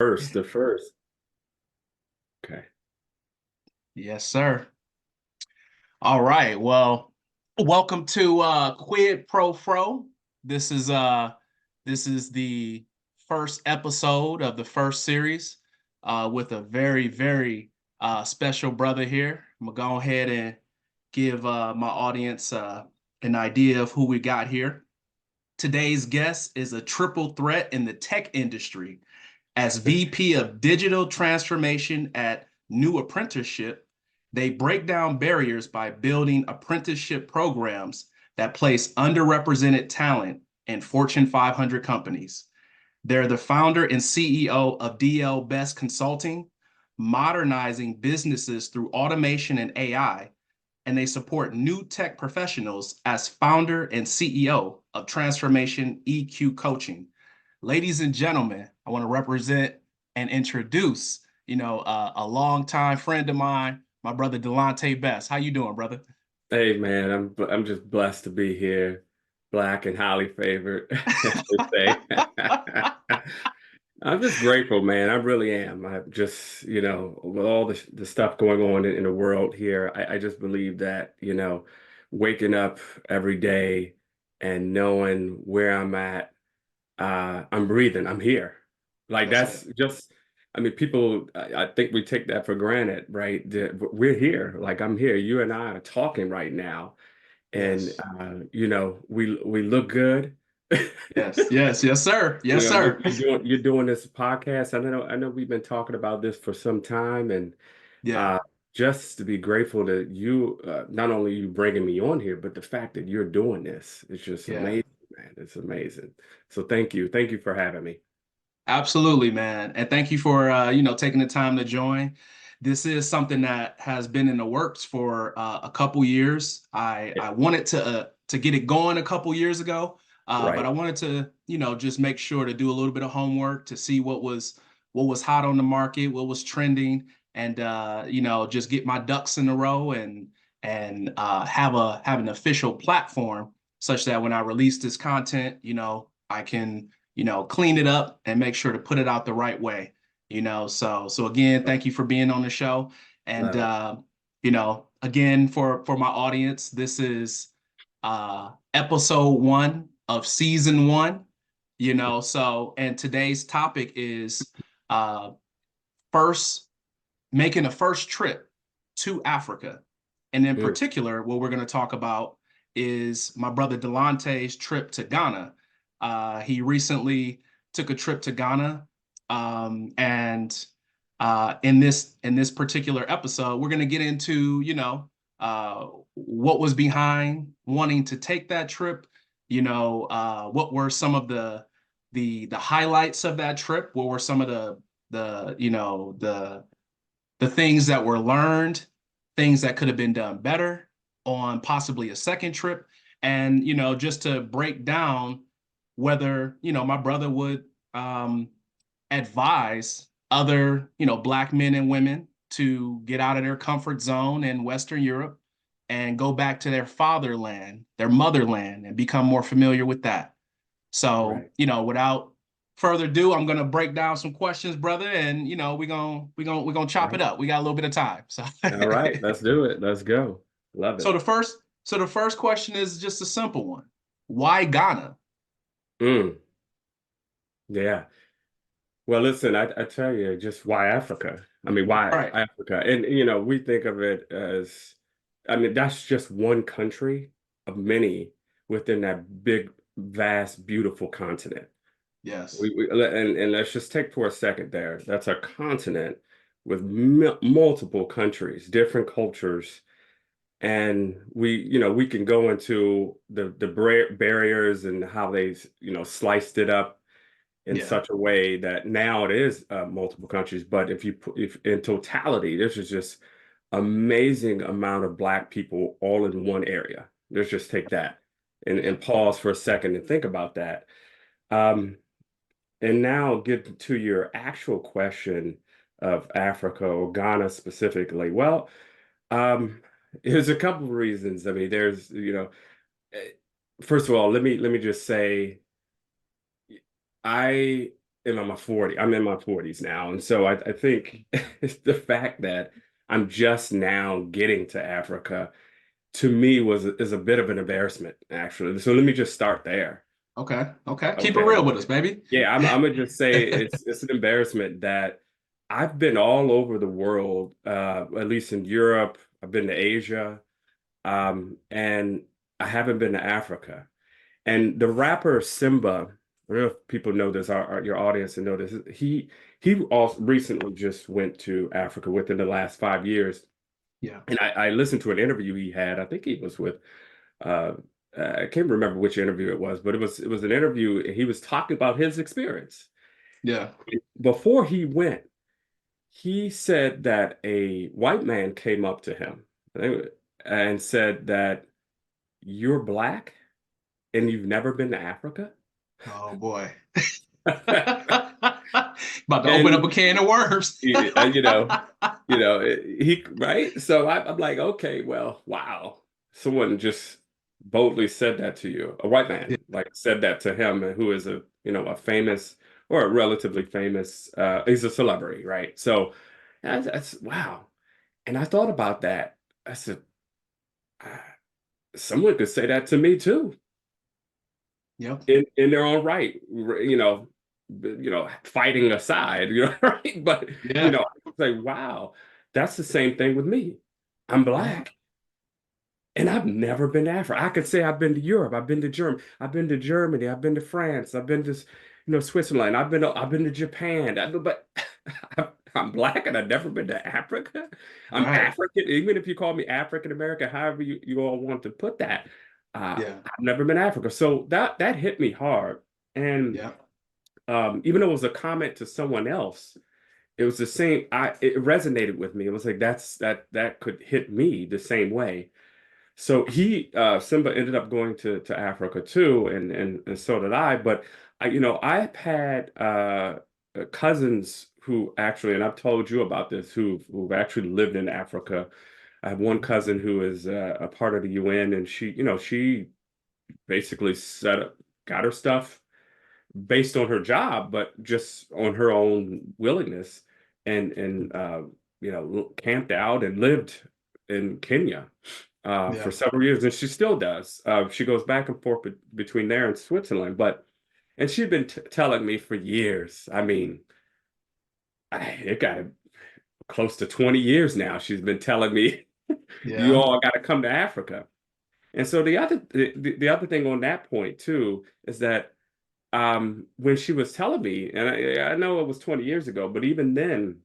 The first. Okay. Yes, sir. All right. Well, welcome to Quid Pro Fro. This is uh this is the first episode of the first series with a very special brother here. I'm gonna go ahead and give my audience an idea of who we got here. Today's guest is a triple threat in the tech industry. As VP of Digital Transformation at New Apprenticeship, they break down barriers by building apprenticeship programs that place underrepresented talent in Fortune 500 companies. They're the founder and CEO of Bess Consulting, modernizing businesses through automation and AI, and they support new tech professionals as founder and CEO of Transformation EQ Coaching. Ladies and gentlemen, I want to represent and introduce, a longtime friend of mine, my brother Delante Bess. How you doing, brother? Hey man, I'm just blessed to be here, black and highly favored, as they say. I'm just grateful, man. I really am. I just, with all the stuff going on in the world here, I just believe that, waking up every day and knowing where I'm at, I'm breathing, I'm here. Like That's that's it. just, I mean, people, I think we take that for granted, right? We're here. Like I'm here. You and I are talking right now, and Yes. we look good. Yes. Yes. Yes, sir. Yes, You're sir. doing this podcast. I know we've been talking about this for some time, and Yeah. uh, just to be grateful that you, not only you bringing me on here, but the fact that you're doing this is just Yeah. amazing, man. It's amazing. So thank you for having me. Absolutely, man. And thank you for taking the time to join. This is something that has been in the works for a couple years. I wanted to get it going a couple years ago, but Right. I wanted to, just make sure to do a little bit of homework to see what was hot on the market, what was trending, and just get my ducks in a row and have an official platform such that when I release this content, I can clean it up and make sure to put it out the right way. So again, thank you for being on the show. And Love it. again for my audience, this is episode one of season one. And today's topic is uh first making a first trip to Africa. And in Mm, particular, what we're going to talk about is my brother Delante's trip to Ghana. He recently took a trip to Ghana, and in this particular episode, we're going to get into what was behind wanting to take that trip. What were some of the highlights of that trip? What were some of the things that were learned, things that could have been done better on possibly a second trip, and just to break down whether my brother would advise other black men and women to get out of their comfort zone in Western Europe and go back to their fatherland, their motherland, and become more familiar with that. So, right. without further ado, I'm gonna break down some questions, brother, and we're gonna chop it Right. up. We got a little bit of time. So All right. Let's do it. Let's go. Love so it. the first question is just a simple one. Why Ghana? Mm, yeah. Well, listen, I tell you, just why Africa? I mean, why Right. Africa? And, we think of it as, I mean, that's just one country of many within that big, vast, beautiful continent. Yes. And let's just take for a second there. That's a continent with multiple countries, different cultures, and we can go into the barriers and how they sliced it up in Yeah. such a way that now it is multiple countries. But if in totality, this is just amazing amount of Black people all in one area. Let's just take that Yeah. and pause for a second and think about that. Um, and now get to your actual question of Africa or Ghana specifically. Well, um, there's a couple of reasons. I mean, eh, first of all, let me just say, I I'm in my 40s now. And so I think it's the fact that I'm just now getting to Africa to me is a bit of an embarrassment, actually. So let me just start there. Okay. Okay. Keep it Okay. real with us, baby. Yeah, I'm gonna just say it's an embarrassment that I've been all over the world, at least in Europe. I've been to Asia, and I haven't been to Africa. And the rapper Simba, I don't know if people know this, your audience and know this. He also recently just went to Africa within the last 5 years. Yeah. And I listened to an interview he had. I think he was with uh, I can't remember which interview it was, but it was an interview. He was talking about his experience. Yeah. Before he went, he said that a white man came up to him and said that you're black and you've never been to Africa. Oh boy. About to open up And a can of worms. you know, he right. So I'm like, okay, well, wow, someone just boldly said that to you. A white man like said that to him, who is a famous or a relatively famous. He's a celebrity, right? So that's wow. And I thought about that. I said, ah, someone could say that to me too, Yep. in their own right. Fighting aside, right? But Yeah. I would say, wow, that's the same thing with me. I'm Yeah. black. And I've never been to Africa. I could say I've been to Europe, I've been to Germany, I've been to France, I've been to Switzerland, I've been to Japan. But I'm black and I've never been to Africa. I'm Right. African, even if you call me African American, however you all want to put that. Yeah. I've never been to Africa. So that hit me hard. And Yeah. even though it was a comment to someone else, it was the same. It resonated with me. It was like that could hit me the same way. So Simba ended up going to Africa too, and so did I. But I've had cousins who actually, and I've told you about this, who've actually lived in Africa. I have one cousin who is a part of the UN, and she basically got her stuff based on her job, but just on her own willingness, and camped out and lived in Kenya for Yeah. several years, and she still does. She goes back and forth between there and Switzerland, and she'd been telling me for years. I mean, it got close to 20 years now. She's been telling me, you Yeah. all got to come to Africa. And so the other thing on that point too is that when she was telling me, and I know it was 20 years ago, but even then,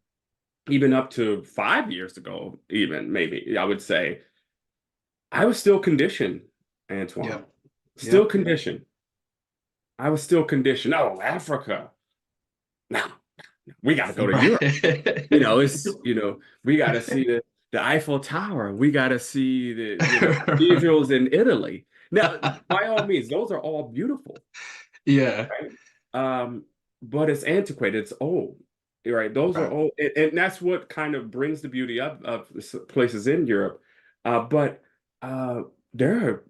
even up to 5 years ago, even maybe I would say, I was still conditioned, Antoine. Yeah. Still Yeah. conditioned. I was still conditioned. Oh, Africa. Now we got to go to Europe. Right. We got to see the Eiffel Tower. We got to see the cathedrals in Italy. Now, by all means, those are all beautiful, Yeah. right? But it's antiquated. It's old, right? Those are Right. old, and that's what kind of brings the beauty of places in Europe. But uh, there are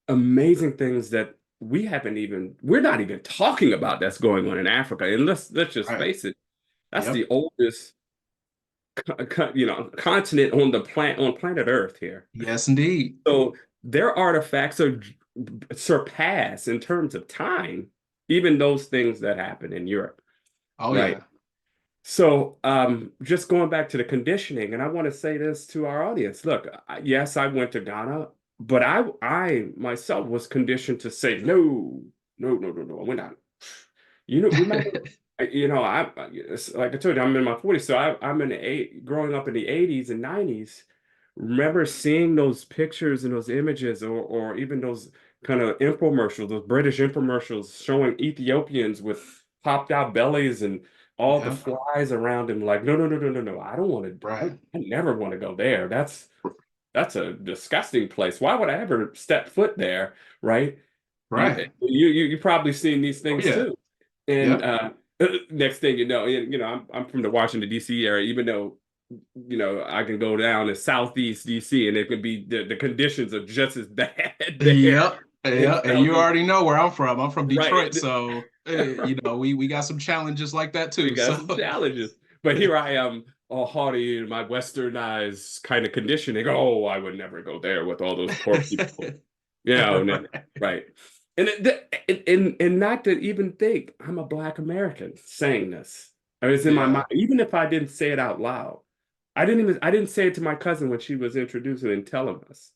amazing things that we're not even talking about that's going on in Africa. And let's just Right. face it, that's the Yep. oldest continent on planet Earth here. Yes, indeed. So their artifacts are surpass in terms of time, even those things that happen in Europe, Oh right? yeah. So just going back to the conditioning, and I want to say this to our audience. Look, yes, I went to Ghana, but I myself was conditioned to say no, no, no, no, no. We're not. Remember, it's like I told you, I'm in my 40s, so I'm growing up in the 80s and 90s. Remember seeing those pictures and those images, or even those kind of infomercials, those British infomercials showing Ethiopians with popped out bellies and all the Yeah. flies around him. Like, no, no, no, no, no, no. I don't want to. I Right. never want to go there. That's a disgusting place. Why would I ever step foot there? Right? Right. You probably seen these Oh things yeah. too. And Yep. next thing you know, I'm from the Washington D.C. area. Even though I can go down to Southeast D.C. and it can be the conditions are just as bad there Yep. in Yeah. And you Southeast. already know where I'm from. I'm from Right. Detroit, so we got some challenges like that We too. got So some challenges. But here I am, all haughty in my westernized kind of conditioning. Oh, I would never go there with all those poor people. No, Right. right. And not to even think I'm a Black American saying this. I mean, it's in my mind, Yeah. even if I didn't say it out loud. I didn't say it to my cousin when she was introducing and telling us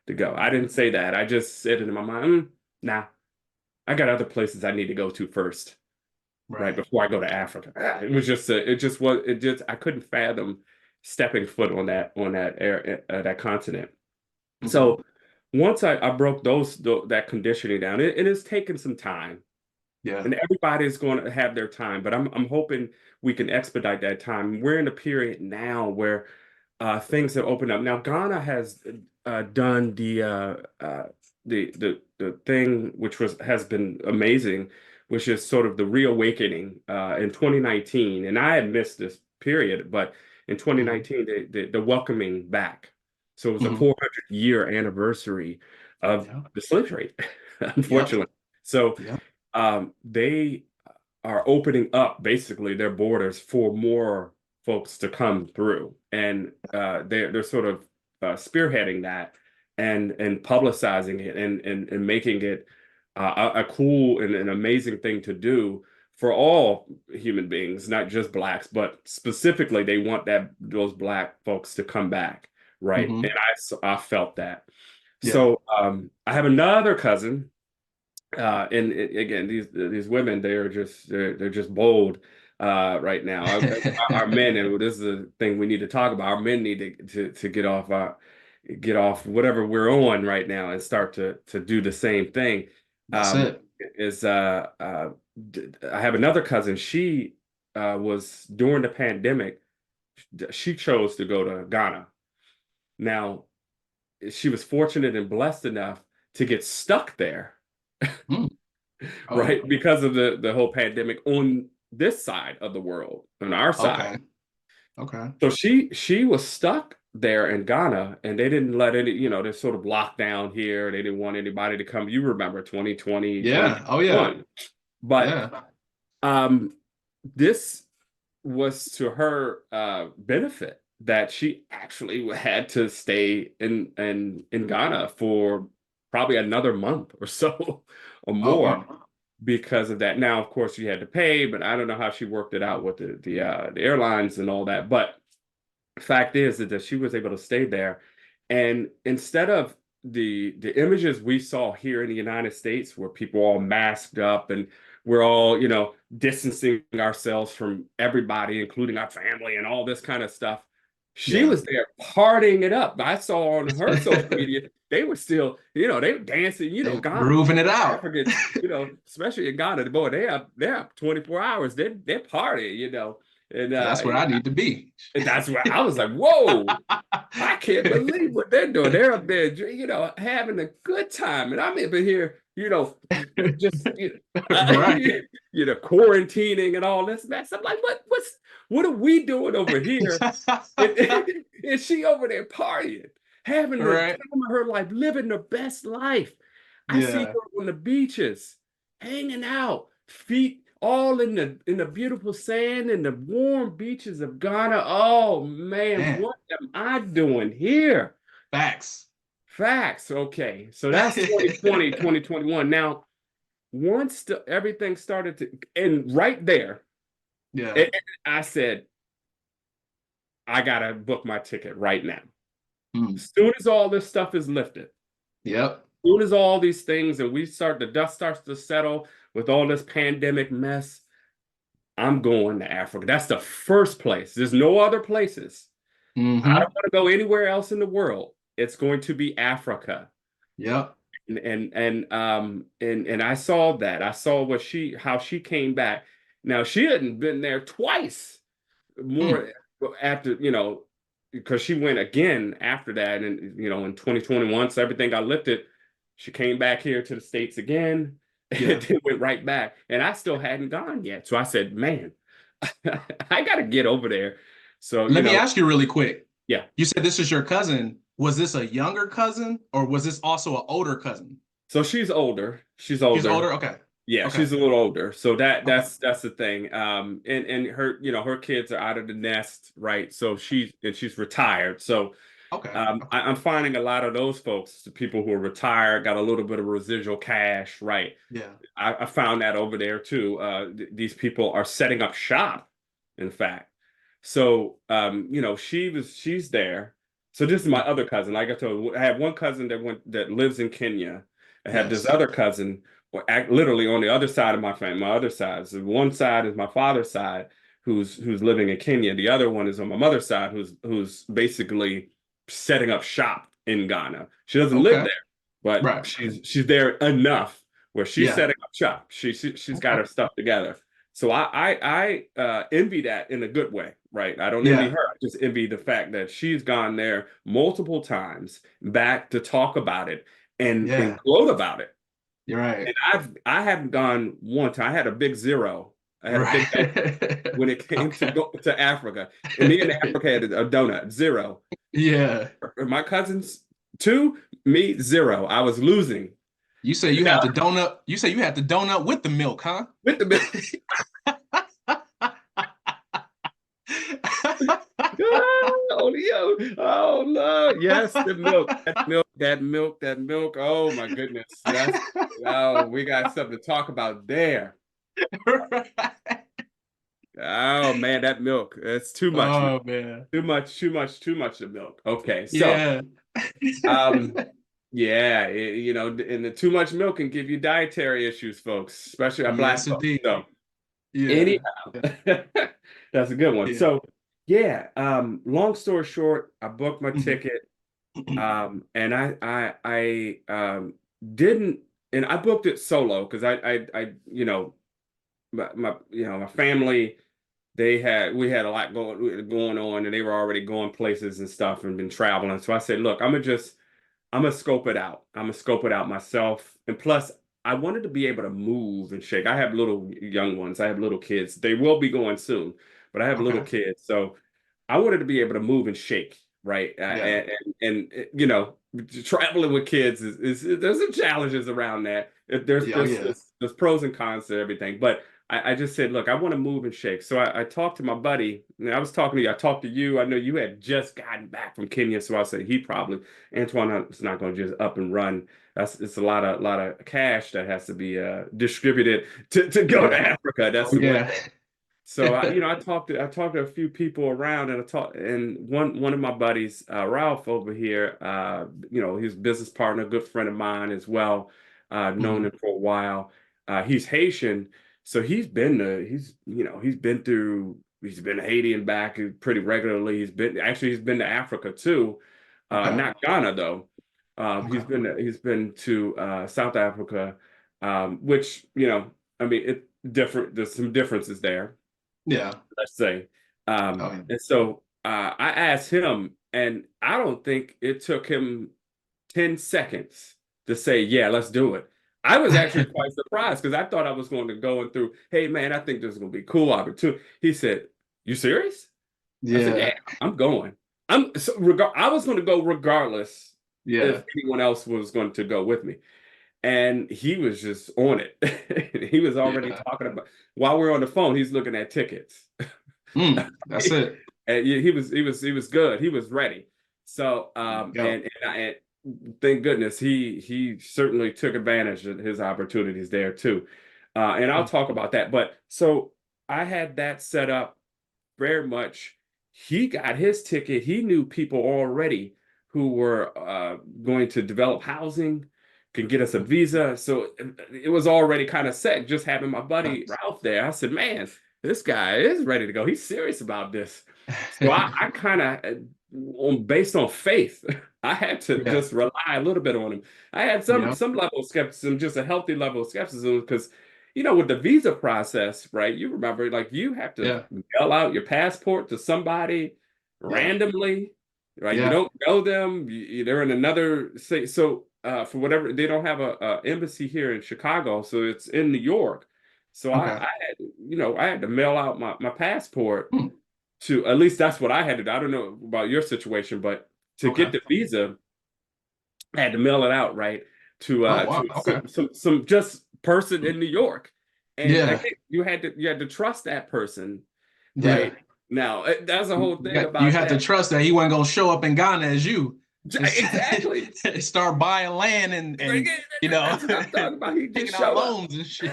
to go. I didn't say that. I just said it in my mind, nah, I got other places I need to go to first, right Right. before I go to Africa. It was just it just was it just I couldn't fathom stepping foot on that air that continent. Hmm. So once I broke that conditioning down, it has taken some time, Yeah. and everybody's going to have their time, but I'm hoping we can expedite that time. We're in a period now where things have opened up. Now Ghana has done the thing which was has been amazing, which is sort of the reawakening in 2019. And I had missed this period, but in Hmm. 2019, the welcoming back. So it was a Hmm. 400-year anniversary of Yeah. the slave trade, Yep. unfortunately. So Yep. they are opening up basically their borders for more folks to come through, and they're sort of spearheading that and publicizing it and making it a cool and an amazing thing to do for all human beings, not just blacks, but specifically they want those black folks to come back, right? And Hmm. I felt that. Yeah. So I have another cousin and again, these women, they're just bold right now. Our men, and this is the thing we need to talk about. Our men need to get off whatever we're on right now and start to do the same thing. That's Um, it. is I have another cousin. She was during the pandemic. She chose to go to Ghana. Now she was fortunate and blessed enough to get stuck there, Mm. Oh, right? Because of the whole pandemic on this side of the world, on our side. okay. Okay. So she was stuck there in Ghana, and they didn't let any, they sort of locked down here. They didn't want anybody to come. You remember 2020, Yeah. Oh, yeah. 2021. But Yeah. um this was to her benefit that she actually had to stay in Ghana for probably another month or so or Oh, more wow. because of that. Now, of course, she had to pay, but I don't know how she worked it out with the airlines and all that. But fact is that she was able to stay there, and instead of the images we saw here in the United States, where people all masked up and we're all distancing ourselves from everybody, including our family and all this kind of stuff. She Yeah. was there partying it up. I saw on her social media they were still, they were dancing. They Ghana, grooving it out. Africans, especially in Ghana, boy, they're up 24 hours. They're partying, and That's where I need to be. that's where I was like, whoa, I can't believe what they're doing. They're up there, having a good time. And I'm over here, just, Right. quarantining and all this mess. I'm like, what are we doing over here? And she over there partying, having the Right. time of her life, living the best life. I see Yeah. her on the beaches, hanging out, feet all in the beautiful sand and the warm beaches of Ghana. Oh man, Man. what am I doing here? Facts. Facts. Okay. So that's 2020, 2021. Now, once everything started and right there, Yeah. I said, I gotta book my ticket right now. Mm. As soon as all this stuff is lifted, Yep. soon as all these things and the dust starts to settle with all this pandemic mess, I'm going to Africa. That's the first place. There's no other places. I Hmm. don't want to go anywhere else in the world. It's going to be Africa. Yep. And I saw that. I saw how she came back. Now she hadn't been there twice Mm. more after, because she went again after that and in 2021, so everything got lifted. She came back here to the States again and Yeah. then went right back. And I still hadn't gone yet. So I said, man, I gotta get over there. So, Let me ask you really quick. yeah. You said this is your cousin. Was this a younger cousin or was this also an older cousin? So she's older. She's She's older. older? Okay. Yeah, Okay. she's a little older. So Okay. that's the thing. And her, her kids are out of the nest, right? So she's retired. So Okay. Okay. I'm finding a lot of those folks, the people who are retired, got a little bit of residual cash, right? Yeah. I found that over there too. These people are setting up shop, in fact. So, she's there. So this is my Mm. other cousin. Like I told you, I have one cousin that lives in Kenya. I have this Yes. other cousin, literally on the other side of my family. My other side. So one side is my father's side, who's living in Kenya. The other one is on my mother's side, who's basically setting up shop in Ghana. She doesn't live Okay. there, but Right. she's there enough where she's Yeah. setting up shop. She's got Okay. her stuff together. So I envy that in a good way, right? I don't envy Yeah. her. I just envy the fact that she's gone there multiple times back to talk about it and Yeah. gloat about it. You're right. And I haven't gone one time. I had a big zero. I had a big donut Right. when it came to Okay. go to Africa. And me in Africa had a donut, zero. Yeah. My cousins, two, me, zero. I was losing. You say And you now had the donut. You say you had the donut with the milk, huh? with the oh, Leo. Oh, no. Yes, the milk. That milk. Oh, my goodness. Oh, we got something to talk about there. Right. Oh, man, that milk. It's too much, man. Oh man. Too much of milk. Okay, so, Yeah. um, yeah, and the too much milk can give you dietary issues, folks, especially our black Yes, folks. So, indeed. Yeah. anyhow, that's a good one. Yeah. So, yeah, long story short, I booked my Mhm. ticket. And didn't, and I booked it solo because my family, we had a lot going on, and they were already going places and stuff and been traveling. So I said, look, I'm gonna scope it out. I'm gonna scope it out myself. And plus, I wanted to be able to move and shake. I have little young ones. I have little kids. They will be going soon, but I have little Okay. kids. So I wanted to be able to move and shake, right? Yeah. Traveling with kids is there's some challenges around that. There's Yeah. Oh yeah. there's pros and cons to everything, but I just said, look, I want to move and shake. So I talked to my buddy. And I was talking to you. I talked to you. I know you had just gotten back from Kenya, so I said Antoine is not going to just up and run. It's a lot of cash that has to be distributed to go to Yeah. Africa. That's Oh the one yeah. thing. So I talked to a few people around, and one of my buddies, Ralph over here, he's a business partner, good friend of mine as well. I've known Mhm. him for a while. He's Haitian, so he's been to Haiti and back pretty regularly. He's been to Africa too, Okay. not Ghana though. Okay. He's been to South Africa, which I mean it different. There's some differences there, Yeah. let's say. Oh yeah. And so I asked him, and I don't think it took him 10 seconds to say, yeah, let's do it. I was actually quite surprised because I thought I was going to go and through, hey, man, I think this is going to be a cool opportunity. He said, you serious? I said, yeah, Yeah. I'm going. I was going to go regardless if Yeah. anyone else was going to go with me. And he was just on it. He was already Yeah. talking about, while we're on the phone, he's looking at tickets. That's it. And he was good. He was ready. So There you go. and thank goodness he certainly took advantage of his opportunities there too. And I'll talk about that. But so I had that set up very much. He got his ticket. He knew people already who were going to develop housing, could get us a visa. So it was already kind of set. Just having my buddy Nice. Ralph there, I said, man, this guy is ready to go. He's serious about this. So I kind of, based on faith, I had to Yeah. just rely a little bit on him. I had some Yeah. some level of skepticism, just a healthy level of skepticism, because with the visa process, right? You remember, like you have to Yeah. mail out your passport to somebody Yeah. randomly, right? You Yeah. don't know them. They're in another state. So for whatever, they don't have a embassy here in Chicago, so it's in New York. So Okay. I had to mail out my passport Hmm. to, at least that's what I had to do. I don't know about your situation, but to Okay. get the visa, I had to mail it out, right? To Oh wow. Okay. some just person in New York. And Yeah. again, you had to trust that person, Yeah. right? Now, that's the whole thing You about had to that. trust that he wasn't gonna show up in Ghana as you. Just Exactly. start buying land and That's what I'm talking about. He just taking out show up. loans and shit.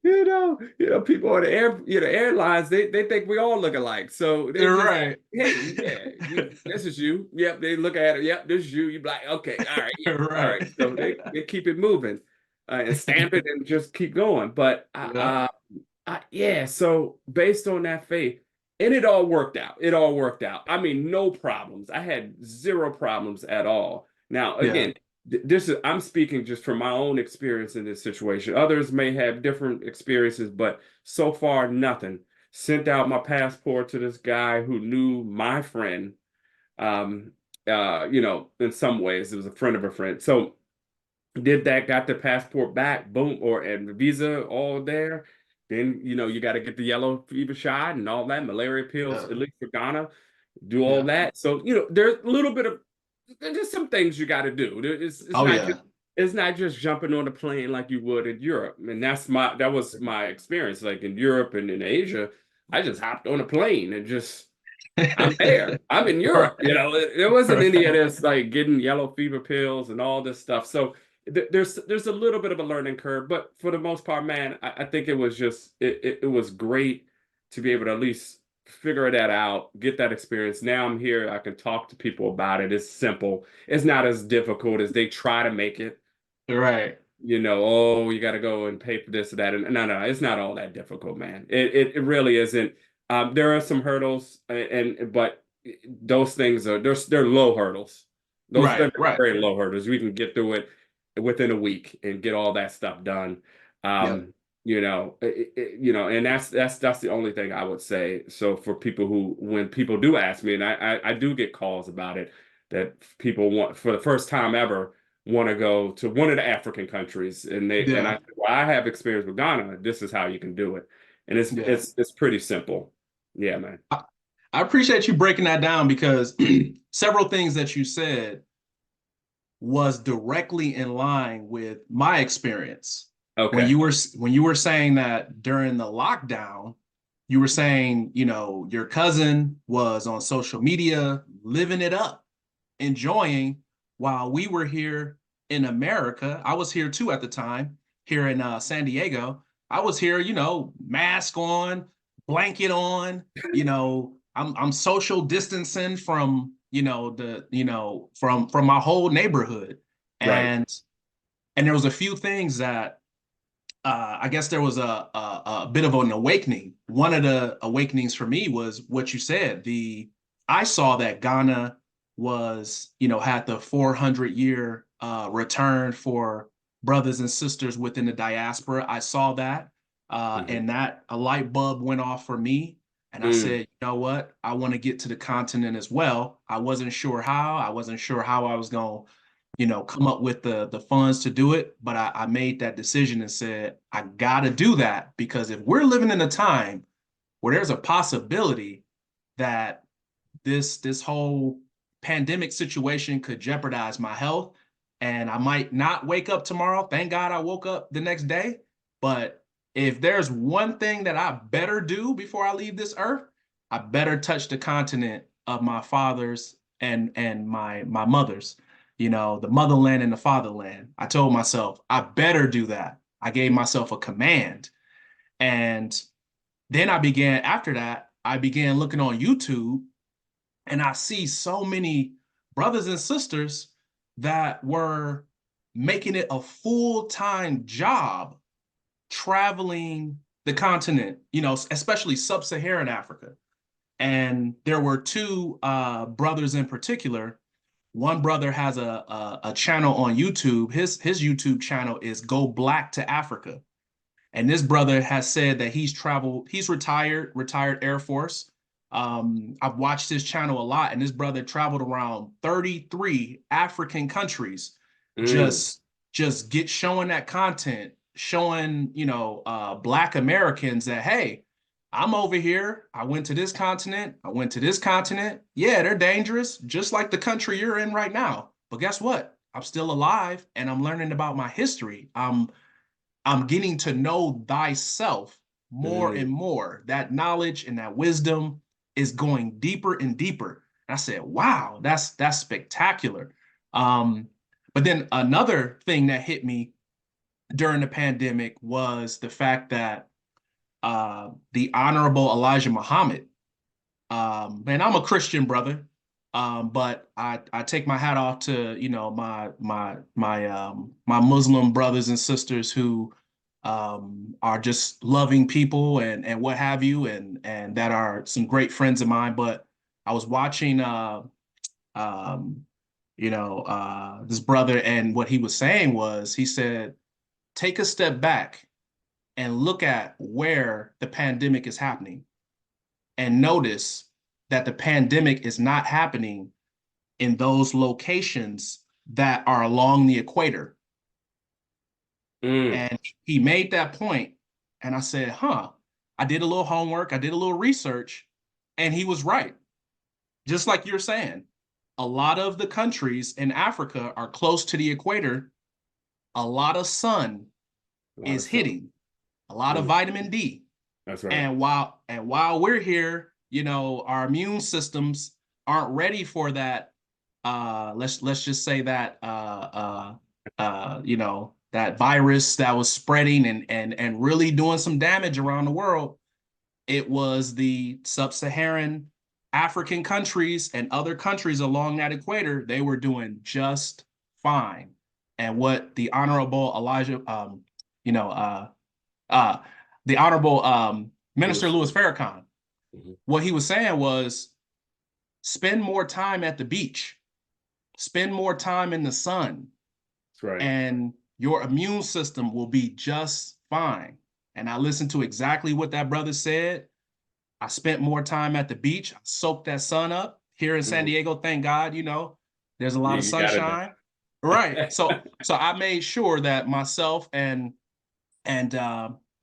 you know, people on the airlines, they think we all look alike. So they You're just, right. hey, yeah, this is you. Yep, they look at it. Yep, this is you. You be like, okay, all right, yeah, You're all right. right. So they keep it moving and stamp it and just keep going. But Yeah. yeah, so based on that faith, and it all worked out. It all worked out. I mean, no problems. I had zero problems at all. Now, Yeah. again, this is I'm speaking just from my own experience in this situation. Others may have different experiences, but so far nothing. Sent out my passport to this guy who knew my friend. Um, in some ways, it was a friend of a friend. So did that, got the passport back, boom, or and the visa all there. Then you got to get the yellow fever shot and all that, malaria pills, Yeah. at least for Ghana, do all Yeah. that. So there's a little bit of there's just some things you got to do. It's Oh not just yeah. jumping on a plane like you would in Europe, and that was my experience. Like in Europe and in Asia, I just hopped on a plane and just I'm there. I'm in Right. Europe. There wasn't any of Right. this like getting yellow fever pills and all this stuff. So there's a little bit of a learning curve, but for the most part, man, I think it was just it was great to be able to at least figure that out, get that experience. Now I'm here. I can talk to people about it. It's simple. It's not as difficult as they try to make it. Right. Oh, you got to go and pay for this or that. And no, it's not all that difficult, man. It really isn't. There are some hurdles, but those things they're low hurdles. They're Right. Right. very low hurdles. We can get through it within a week and get all that stuff done. Yep. And that's the only thing I would say. So for people when people do ask me, and I do get calls about it, that people want for the first time ever want to go to one of the African countries, and I Yeah. said, well, I have experience with Ghana. This is how you can do it, and Yeah. it's pretty simple. Yeah, man. I appreciate you breaking that down because several things that you said was directly in line with my experience. Okay. When you were saying that during the lockdown, you were saying, your cousin was on social media living it up, enjoying while we were here in America. I was here too at the time, here in San Diego. I was here, mask on, blanket on, I'm social distancing from, from my whole neighborhood. Right. And there was a few things that I guess there was a bit of an awakening. One of the awakenings for me was what you said. I saw that Ghana was, had the 400-year return for brothers and sisters within the diaspora. I saw that, Hmm. and that a light bulb went off for me. And I Mm. said, you know what? I want to get to the continent as well. I wasn't sure how. I wasn't sure how I was going to come up with the funds to do it. But I made that decision and said, I got to do that because if we're living in a time where there's a possibility that this whole pandemic situation could jeopardize my health and I might not wake up tomorrow. Thank God I woke up the next day. But if there's one thing that I better do before I leave this earth, I better touch the continent of my fathers and my mother's, the motherland and the fatherland. I told myself I better do that. I gave myself a command. And then after that, I began looking on YouTube and I see so many brothers and sisters that were making it a full-time job traveling the continent, especially sub-Saharan Africa. And there were two brothers in particular. One brother has a channel on YouTube. His YouTube channel is Go Black to Africa. And this brother has said that he's retired Air Force. I've watched his channel a lot, and this brother traveled around 33 African countries, Mm. just get showing that content, showing, Black Americans that, hey, I'm over here. I went to this continent. I went to this continent. Yeah, they're dangerous, just like the country you're in right now. But guess what? I'm still alive and I'm learning about my history. I'm getting to know thyself more and Mm. more. That knowledge and that wisdom is going deeper and deeper. And I said, wow, that's spectacular. Um, but then another thing that hit me during the pandemic was the fact that the Honorable Elijah Muhammad, man, I'm a Christian brother, but I take my hat off to my Muslim brothers and sisters who are just loving people and what have you, and that are some great friends of mine. But I was watching um, this brother, and what he was saying was, he said, take a step back and look at where the pandemic is happening and notice that the pandemic is not happening in those locations that are along the equator. Mm. And he made that point, and I said, huh, I did a little homework, I did a little research, and he was right. Just like you're saying, a lot of the countries in Africa are close to the equator. A lot of sun A lot of is sun. hitting, a lot of Mm. vitamin D. That's right. And while we're here, our immune systems aren't ready for that. Let's just say that that virus that was spreading and really doing some damage around the world. It was the sub-Saharan African countries and other countries along that equator. They were doing just fine. And what the Honorable Elijah, you know, uh, the Honorable Minister Lewis. Louis Farrakhan, Mhm. what he was saying was, spend more time at the beach, spend more time in the sun, That's right. and your immune system will be just fine. And I listened to exactly what that brother said. I spent more time at the beach. I soaked that sun up here in San Mhm. Diego. Thank God, there's a lot Yeah, of you got it. sunshine. Right. So I made sure that myself and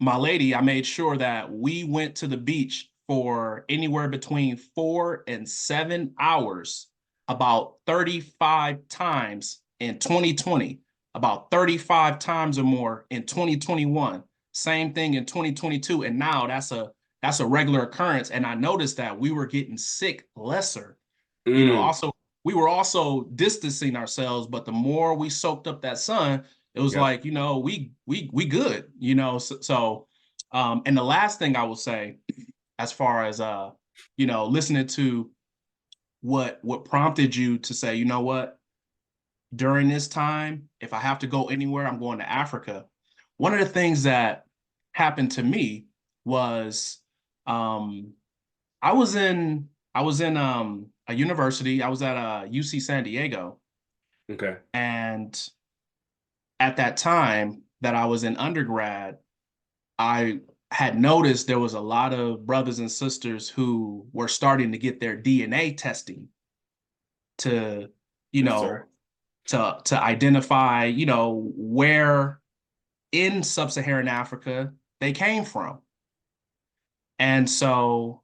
my lady, I made sure that we went to the beach for anywhere between 4 and 7 hours, about 35 times in 2020, about 35 times or more in 2021. Same thing in 2022, and now that's a regular occurrence. And I noticed that we were getting sick lesser. Mm. Also we were also distancing ourselves, but the more we soaked up that sun, it was Yep. like, we good, and the last thing I will say, as far as listening to what prompted you to say, what, during this time, if I have to go anywhere, I'm going to Africa. One of the things that happened to me was, um I was in a university. I was at UC San Diego, Okay. and at that time that I was in undergrad, I had noticed there was a lot of brothers and sisters who were starting to get their DNA testing to, you Yes, sir. know, to identify, where in sub-Saharan Africa they came from. And so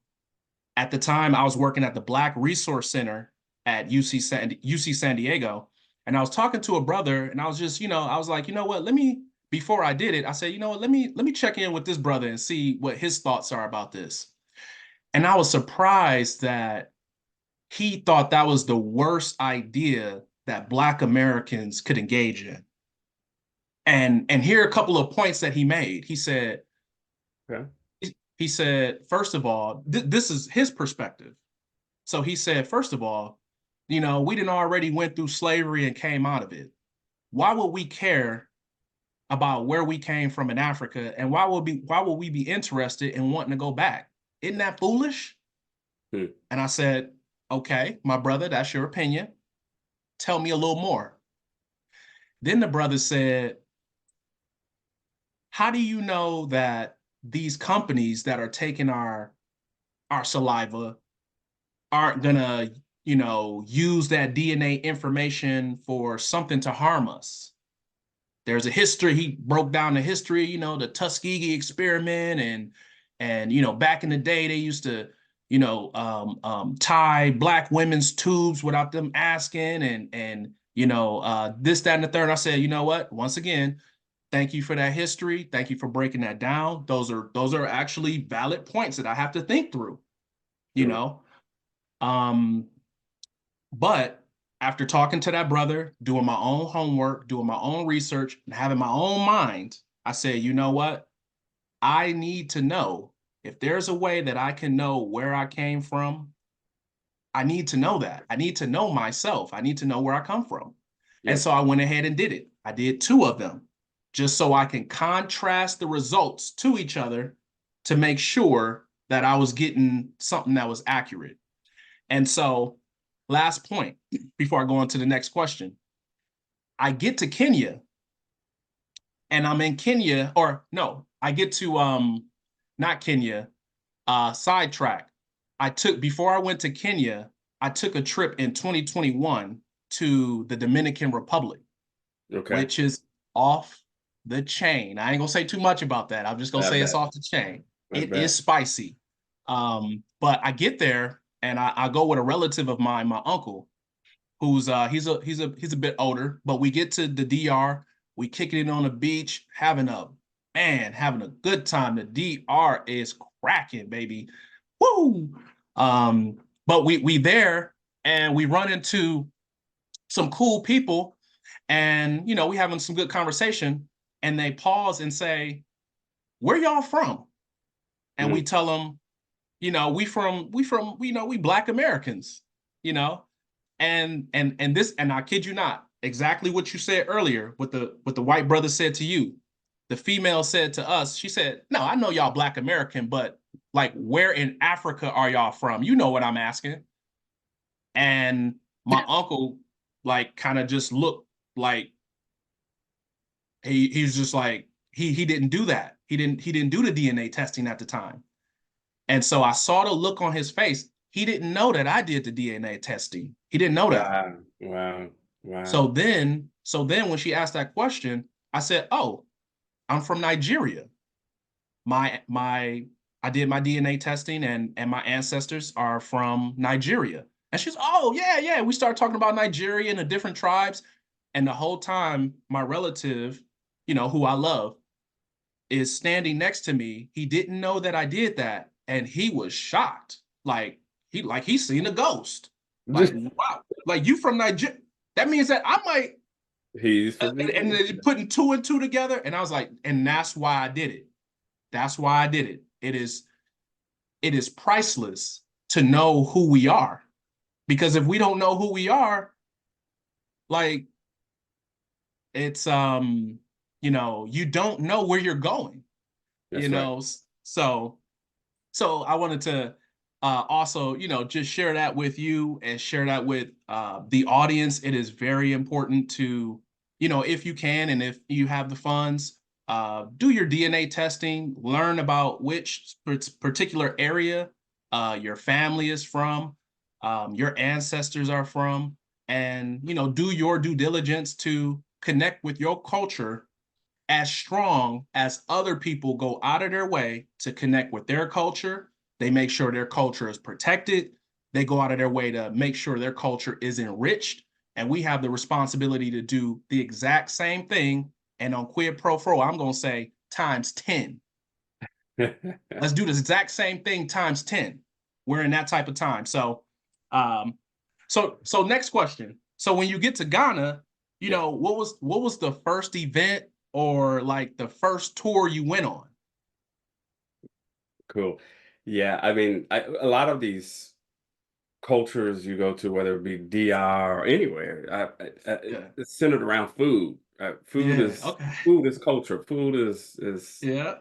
at the time, I was working at the Black Resource Center at UC San Diego, and I was talking to a brother, and I was just, I was like, what? Let me, before I did it, I said, what? Let me check in with this brother and see what his thoughts are about this. And I was surprised that he thought that was the worst idea that Black Americans could engage in. And here are a couple of points that he made. Okay. He said, first of all, this is his perspective. So he said, first of all, we didn't already went through slavery and came out of it. Why would we care about where we came from in Africa? And why would we be interested in wanting to go back? Isn't that foolish? Hmm. And I said, okay, my brother, that's your opinion. Tell me a little more. Then the brother said, how do you know that these companies that are taking our saliva aren't gonna, use that DNA information for something to harm us? There's a history. He broke down the history, the Tuskegee experiment, and back in the day they used to, tie Black women's tubes without them asking, and This, that, and the third. I said, you know what? Once again, thank you for that history. Thank you for breaking that down. Those are actually valid points that I have to think through, you Sure. know. Um, but after talking to that brother, doing my own homework, doing my own research, and having my own mind, I said, you know what? I need to know if there's a way that I can know where I came from. I need to know that. I need to know myself. I need to know where I come from. And Yep. so I went ahead and did it. I did two of them just so I can contrast the results to each other to make sure that I was getting something that was accurate. And so, last point before I go on to the next question, I get to Kenya and I'm in Kenya, or no, I get to not Kenya, sidetrack. Before I went to Kenya, I took a trip in 2021 to the Dominican Republic, Okay. which is off the chain. I ain't gonna say too much about that. I'm just gonna I say it's bet. off the chain. I It is bet. spicy. But I get there and I go with a relative of mine, my uncle, who's he's a bit older, but we get to the DR, we kicking it on the beach, having a good time. The DR is cracking, baby. Woo! But we there and we run into some cool people, and we having some good conversation, and they pause and say, "Where y'all from?" And we Mm. tell them, we Black Americans, you know, and I kid you not, exactly what you said earlier, what the white brother said to you, the female said to us. She said, "No, I know y'all Black American, but like, where in Africa are y'all from? You know what I'm asking." And my uncle, like, kind of just looked like he's just like he didn't do that. He didn't do the DNA testing at the time. And so I saw the look on his face. He didn't know that I did the DNA testing. He didn't know that. Wow. Wow. So Wow. then, so then when she asked that question, I said, "Oh, I'm from Nigeria. My I did my DNA testing, and my ancestors are from Nigeria." And she's, "Oh, yeah, yeah." We started talking about Nigeria and the different tribes. And the whole time, my relative, who I love, is standing next to me. He didn't know that I did that, and he was shocked. He's seen a ghost. Like, Just wow, like, you from Nigeria? That means that I might. he's from And Nigeria. then putting two and two together, and I was like, and that's why I did it. That's why I did it. It is priceless to know who we are, because if we don't know who we are, like, it's you don't know where you're going. you That's right. know so So I wanted to also, just share that with you and share that with the audience. It is very important to, if you can and if you have the funds, do your DNA testing, learn about which particular area your family is from, your ancestors are from, and, do your due diligence to connect with your culture as strong as other people go out of their way to connect with their culture. They make sure their culture is protected. They go out of their way to make sure their culture is enriched. And we have the responsibility to do the exact same thing. And on Quid Pro Fro, I'm going to say times 10. Let's do the exact same thing times 10. We're in that type of time. Um, so next question. So when you get to Ghana, Yeah. what was the first event or like the first tour you went on? Cool. Yeah. I mean, a lot of these cultures you go to, whether it be DR or anywhere, Yeah. it's centered around food. Yeah. Okay. Food is culture. Food is. Yeah.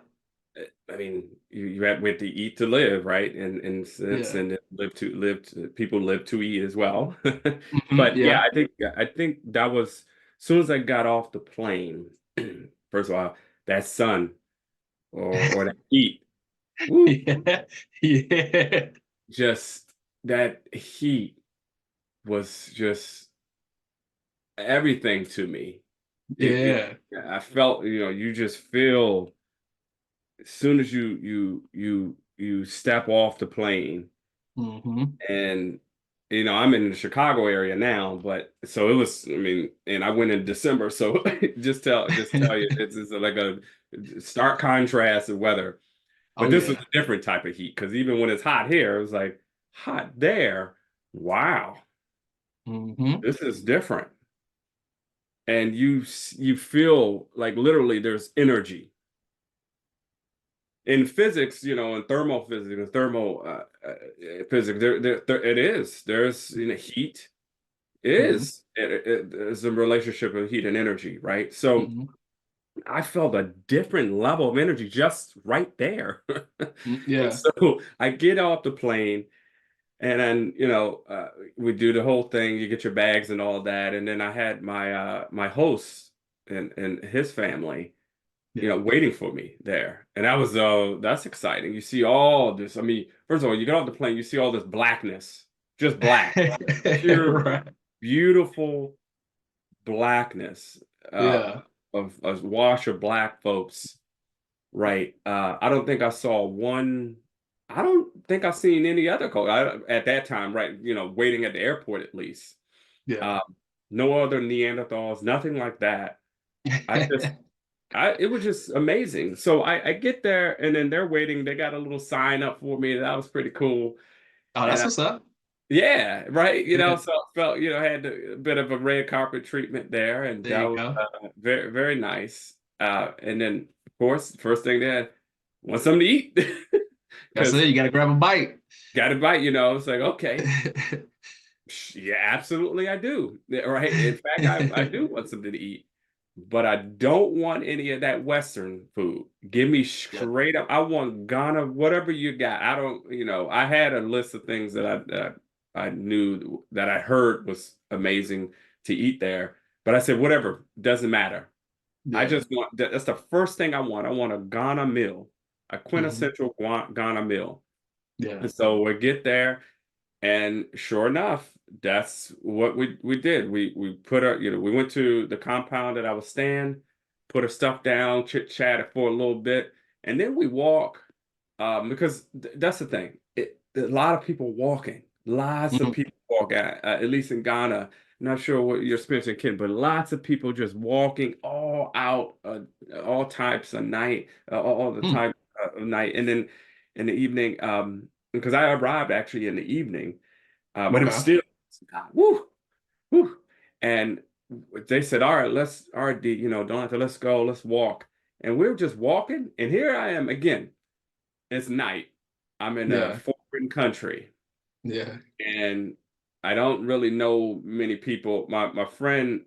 I mean, you have with to eat to live, right? And sense, Yeah. and people live to eat as well. But yeah, Yeah. I think that was as soon as I got off the plane. First of all, that sun or that heat, woo, Yeah. Yeah. just that heat was just everything to me. Yeah. I felt, you just feel as soon as you step off the plane Hmm. and I'm in the Chicago area now, but so it was, I mean, and I went in December, so just tell you, it's like a stark contrast of weather. Oh But this was yeah. a different type of heat because even when it's hot here, it was like hot there. Wow, Hmm. this is different. And you feel like literally there's energy. In physics, in thermophysics and thermo physics, it is. There's heat. It Hmm. is. It's a relationship of heat and energy, right? So Hmm. I felt a different level of energy just right there. And Yeah. so I get off the plane, and then we do the whole thing. You get your bags and all that, and then I had my host and his family, Yeah. waiting for me there. And that's exciting. You see all this. I mean, first of all, you get off the plane, you see all this blackness, just black, pure, Right. beautiful blackness, uh, Yeah. of a wash of black folks, right? I don't think I saw one. I don't think I've seen any other culture at that time, right? Waiting at the airport at least. Yeah. Uh, no other Neanderthals, nothing like that. I just it was just amazing. So I get there and then they're waiting. They got a little sign up for me. That was pretty cool. Oh, And that's what's up. yeah, right. Yeah. So I felt, had a bit of a red carpet treatment there, and There that you was go. very, very nice. And then, of course, first thing there, want something to eat That's because it. You got to grab a bite. got to bite. It's like okay, yeah, absolutely, I do. Yeah, right. In fact, I do want something to eat, but I don't want any of that Western food. Give me Yeah. straight up. I want Ghana, whatever you got. I don't, I had a list of things that I knew that I heard was amazing to eat there, but I said whatever, doesn't matter. I Yeah. just want that's the first thing I want. I want a Ghana meal, a Hmm. quintessential Ghana meal. Yeah. And so we get there. And sure enough, that's what we did. We put our, we went to the compound that I was staying, put our stuff down, chit-chatted for a little bit, and then we walk, because that's the thing. A lot of people walking, lots of Hmm. people walk at least in Ghana. Not sure what your experience in Kenya, but lots of people just walking all out, all types of night, all the Hmm. time of night, and then in the evening, because I arrived actually in the evening, but it was Okay. still woo, woo. And they said, all right, all right, Delante, let's go, let's walk. And we were just walking, and here I am again. It's night. I'm in a Yeah. foreign country, Yeah. and I don't really know many people. My friend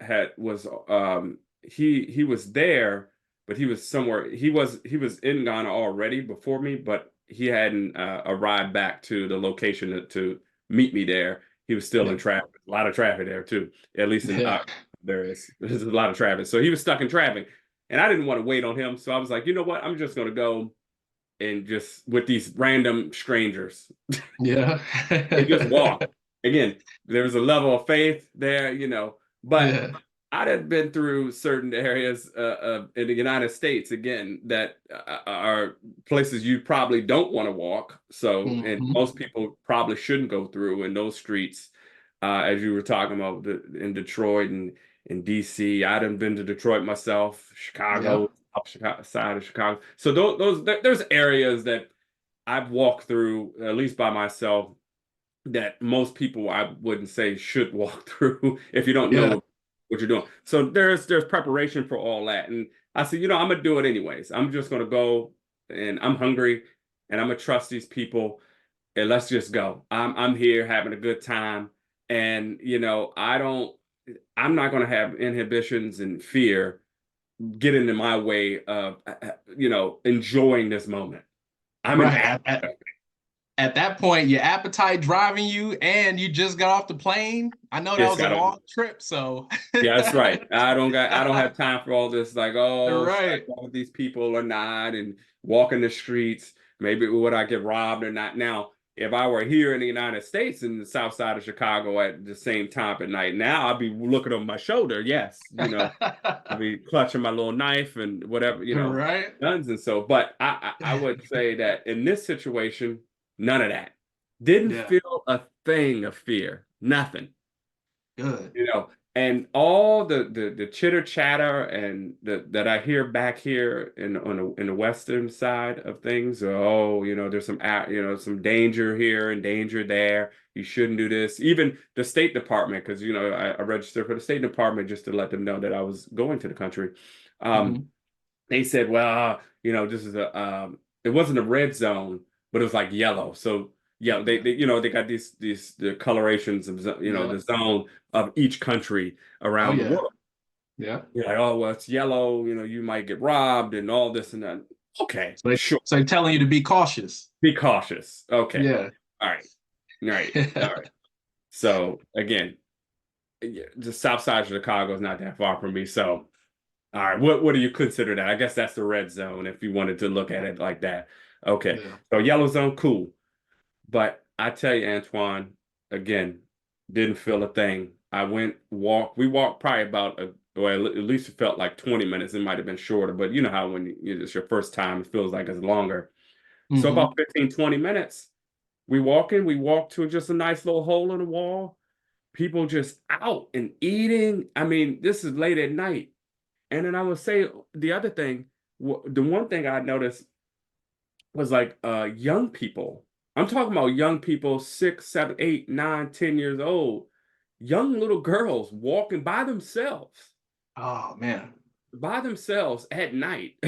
he was there, but he was somewhere. He was in Ghana already before me, but he hadn't arrived back to the location to meet me there. He was still in Yeah. traffic. A lot of traffic there too. At least in Yeah. there's a lot of traffic. So he was stuck in traffic, and I didn't want to wait on him. So I was like, you know what? I'm just gonna go and just with these random strangers Yeah. and just walk. Again, there's a level of faith there, but Yeah. I'd have been through certain areas in the United States again that are places you probably don't want to walk. So, and Hmm. most people probably shouldn't go through in those streets, as you were talking about in Detroit and in DC. I'd have been to Detroit myself, Chicago, Yep. up Chicago, side of Chicago. So there's areas that I've walked through at least by myself that most people I wouldn't say should walk through if you don't know Yeah. what you're doing. So there's preparation for all that. And I said, I'm gonna do it anyways. I'm just gonna go and I'm hungry and I'm gonna trust these people and let's just go. I'm here having a good time. And I'm not gonna have inhibitions and fear get into my way of enjoying this moment. I'm an Right. At that point, your appetite driving you, and you just got off the plane. I know that just was a gotta long trip, so Yeah, that's right. I don't have time for all this like, oh, should I right. go with these people or not and walk in the streets, maybe would I get robbed or not. Now, if I were here in the United States in the south side of Chicago at the same time at night, now I'd be looking over my shoulder. Yes, I'd be clutching my little knife and whatever, Right. guns and so. But I would say that in this situation, none of that. Didn't Yeah. feel a thing of fear, nothing. Good. And all the chitter chatter and that I hear back here in the western side of things. Oh, there's some danger here and danger there. You shouldn't do this. Even the State Department, because I registered for the State Department just to let them know that I was going to the country. Hmm. They said, well, this is it wasn't a red zone, but it was like yellow. So yeah, they got these the colorations of Yeah. the zone of each country Oh around the yeah. world. Yeah. You're like, oh, well, it's yellow, you might get robbed and all this and that. Okay, sure. So they're telling you to be cautious. Be cautious. Okay. Yeah. All right. All right. All right. So again, yeah, the south side of Chicago is not that far from me. So all right, what do you consider that? I guess that's the red zone if you wanted to look at it like that. Okay. Yeah. So yellow zone, cool. But I tell you, Antoine, again, didn't feel a thing. We walked probably about well, at least it felt like 20 minutes. It might have been shorter, but you know how when it's your first time, it feels like it's longer. So about Hmm. 15, 20 minutes, we walked to just a nice little hole in the wall. People just out and eating. I mean, this is late at night. And then I would say the other thing, the one thing I noticed was like young people. I'm talking about young people, 6, 7, 8, 9, 10 years old, young little girls walking Oh man. by themselves at night.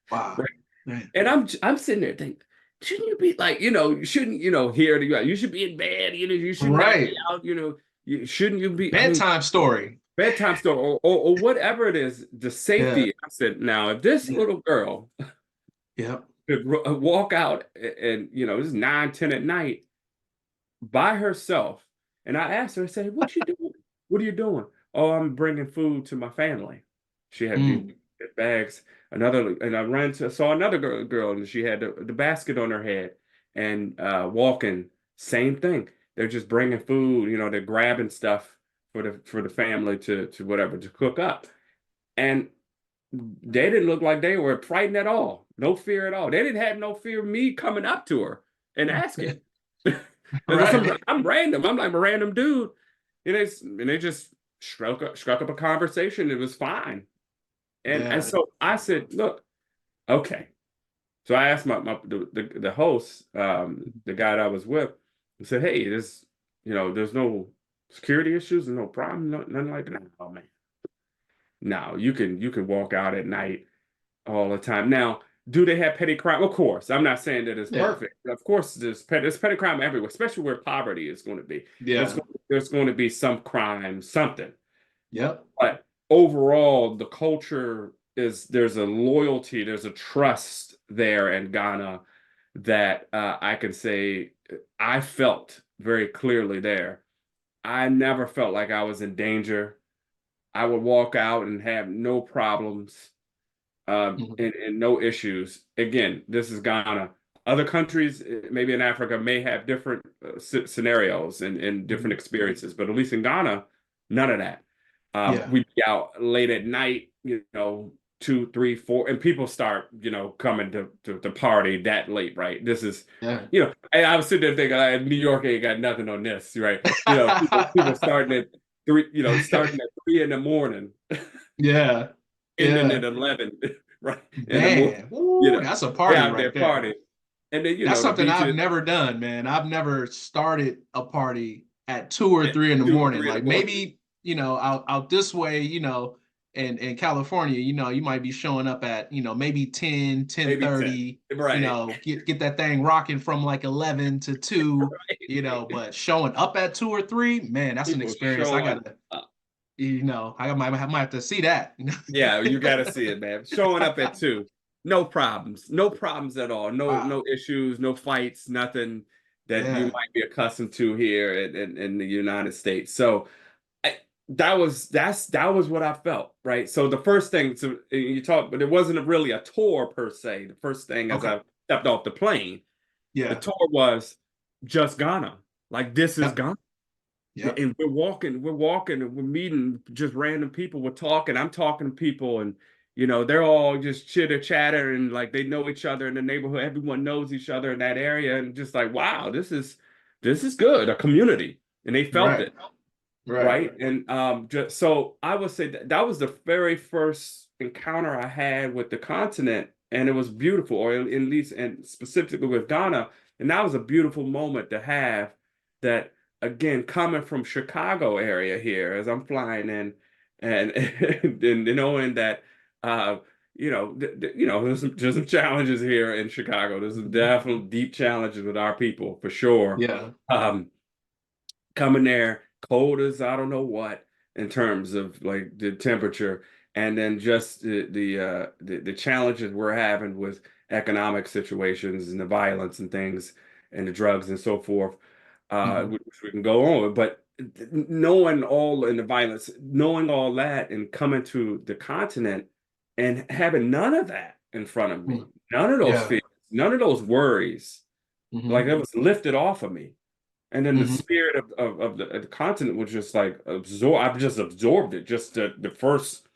Wow. Right. Man. And I'm sitting there thinking, shouldn't you be like, you shouldn't, hear you should be in bed, you should not be Right. out, shouldn't you be, I mean, Bedtime story. bedtime story or whatever it is, the Yeah. safety. I said, now, if this Yeah. little girl Yep. could walk out and, this is 9, 10 at night by herself. And I asked her, I said, what you doing? What are you doing? Oh, I'm bringing food to my family. She had these Mm. bags. And I saw another girl, and she had the basket on her head and walking. Same thing. They're just bringing food. They're grabbing stuff for the family to whatever to cook up. And they didn't look like they were frightened at all. No fear at all. They didn't have no fear of me coming up to her and asking. Right. I'm random. I'm like a random dude. And they just struck up a conversation. It was fine. And Yeah. so I said, look, okay. So I asked the host, the guy that I was with, I said, hey, there's no security issues, no problem, nothing like that. Oh man. No, you can walk out at night all the time. Now, do they have petty crime? Of course. I'm not saying that it's Yeah. perfect. Of course, there's petty crime everywhere, especially where poverty is going to be. There's Yeah. going, there's going to be some crime, something. Yep. But overall, the culture there's a loyalty, there's a trust there in Ghana that I can say I felt very clearly there. I never felt like I was in danger. I would walk out and have no problems Mhm. and no issues. Again, this is Ghana. Other countries, maybe in Africa, may have different scenarios and different Mhm. experiences, but at least in Ghana, none of that. Yeah. We'd be out late at night, 2, 3, 4, and people start, coming to party that late, right? This is, Yeah. and I was sitting there thinking, New York ain't got nothing on this, right? People starting at 3, starting at 3 in the morning, Yeah. ending Yeah. at 11, right? In the morning, Man. Ooh, that's a they party out right there there. partying. And then, That's the something I've beaches never done, man. I've never started a party at 2 or 3 in the 2 or morning. 3 in the Like morning. maybe, out this way, in California, you might be showing up at, maybe 10, ten Maybe 10. thirty. Right. Get that thing rocking from like 11 to 2, but showing up at 2 or 3, man, that's an People experience. I showing gotta, up. I might have to see that. Yeah, you got to see it, man. Showing up at 2, no problems, no problems at all, no Wow. issues, no fights, nothing that you Yeah. might be accustomed to here in the United States. So that was what I felt, right? So the first thing, so you talk, but it wasn't really a tour per se. The first thing as Okay. I stepped off the plane, the Yeah. tour was just Ghana. Like this is Yep. Ghana. Yep. And we're walking, and we're meeting just random people. We're talking. I'm talking to people, and they're all just chitter chatter, and like they know each other in the neighborhood. Everyone knows each other in that area, and just like, wow, this is this is good, a community, and they felt Right. it, Right. right? And just so I would say that that was the very first encounter I had with the continent, and it was beautiful, or at least, and specifically with Ghana, and that was a beautiful moment to have. That again, coming from Chicago area here, as I'm flying in, and and knowing that, uh, there's some challenges here in Chicago. There's some definitely deep challenges with our people for sure. Yeah. Um, Coming there cold as I don't know what in terms of like the temperature, and then just the challenges we're having with economic situations and the violence and things and the drugs and so forth, Hmm. which we can go on with. But knowing all in the violence, knowing all that, and coming to the continent and having none of that in front of me, none of those Yeah. fears, none of those worries, like Hmm. it was lifted off of me. And then the Hmm. spirit of the continent was just like absorb. I've just absorbed it. Just the first,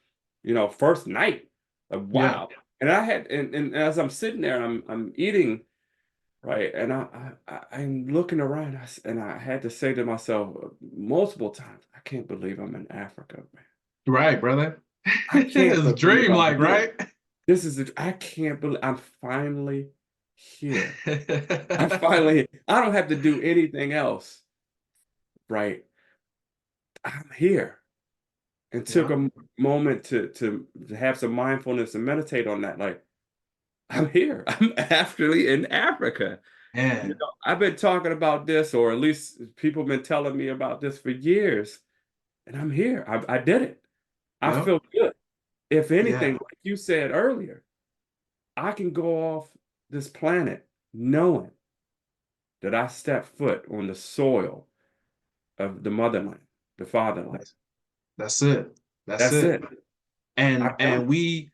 first night of Yeah. wow. And I had, and as I'm sitting there, I'm eating, right, and I'm looking around, and I had to say to myself multiple times, I can't believe I'm in Africa, man. Right, brother. I can't It's believe I'm dreamlike, here. right? I can't believe I'm finally here. I don't have to do anything else, right? I'm here. And took Yeah. a moment to have some mindfulness and meditate on that. Like, I'm here. I'm actually in Africa. Man. I've been talking about this, or at least people have been telling me about this for years, and I'm here. I did it. I Yep. feel good. If anything, Yeah. like you said earlier, I can go off this planet knowing that I stepped foot on the soil of the motherland, the fatherland. That's it. That's That's it. it. And I've done it.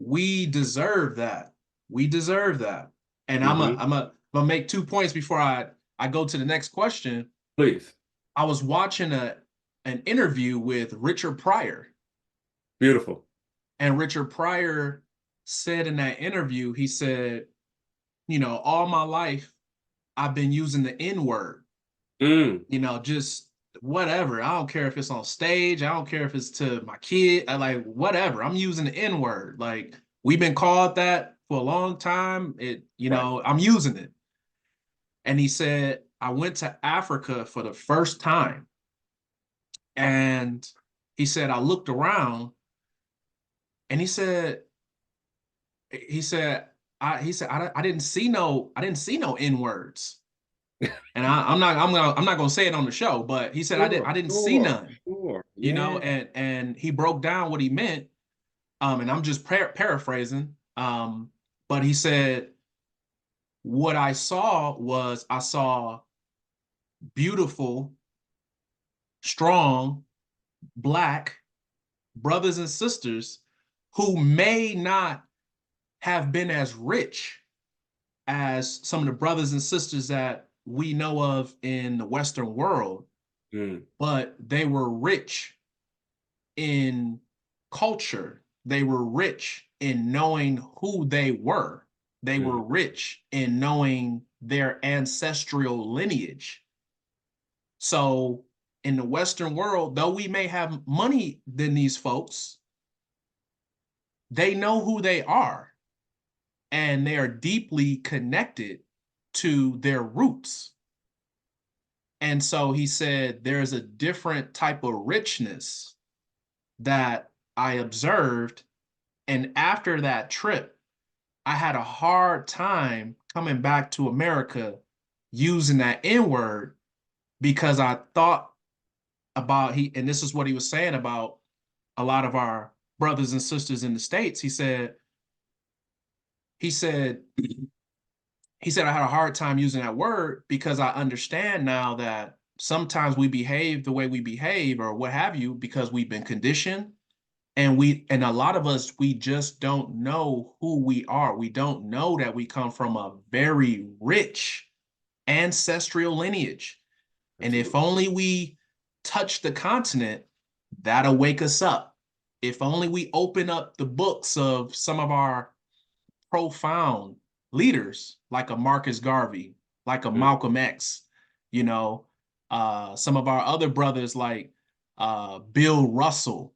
we deserve that. We deserve that. And Hmm. I'm gonna make 2 points before I go to the next question. Please. I was watching an interview with Richard Pryor, Beautiful. and Richard Pryor said in that interview, he said, all my life I've been using the N word, Mm. just whatever. I don't care if it's on stage. I don't care if it's to my kid. I like whatever. I'm using the N word. Like we've been called that for a long time. Right. I'm using it. And he said, I went to Africa for the first time. And he said, I looked around and he said, I didn't see no N words. And I'm not gonna say it on the show, but he said Sure, I didn't see sure, none, sure. Yeah. and he broke down what he meant. And I'm just paraphrasing. But he said what I saw beautiful, strong, black brothers and sisters who may not have been as rich as some of the brothers and sisters that we know of in the Western world, Mm, but they were rich in culture. They were rich in knowing who they were. They were mm, rich in knowing their ancestral lineage. So in the Western world, though we may have money than these folks, they know who they are and they are deeply connected to their roots. And so he said there's a different type of richness that I observed. And after that trip, I had a hard time coming back to America using that N word because I thought about and this is what he was saying about a lot of our brothers and sisters in the States. He said, he said I had a hard time using that word because I understand now that sometimes we behave the way we behave or what have you because we've been conditioned, and a lot of us, we just don't know who we are. We don't know that we come from a very rich ancestral lineage. And if absolutely. only we touch the continent, that'll wake us up. If only we open up the books of some of our profound leaders, like a Marcus Garvey, like a Mm, Malcolm X, you know, some of our other brothers like Bill Russell,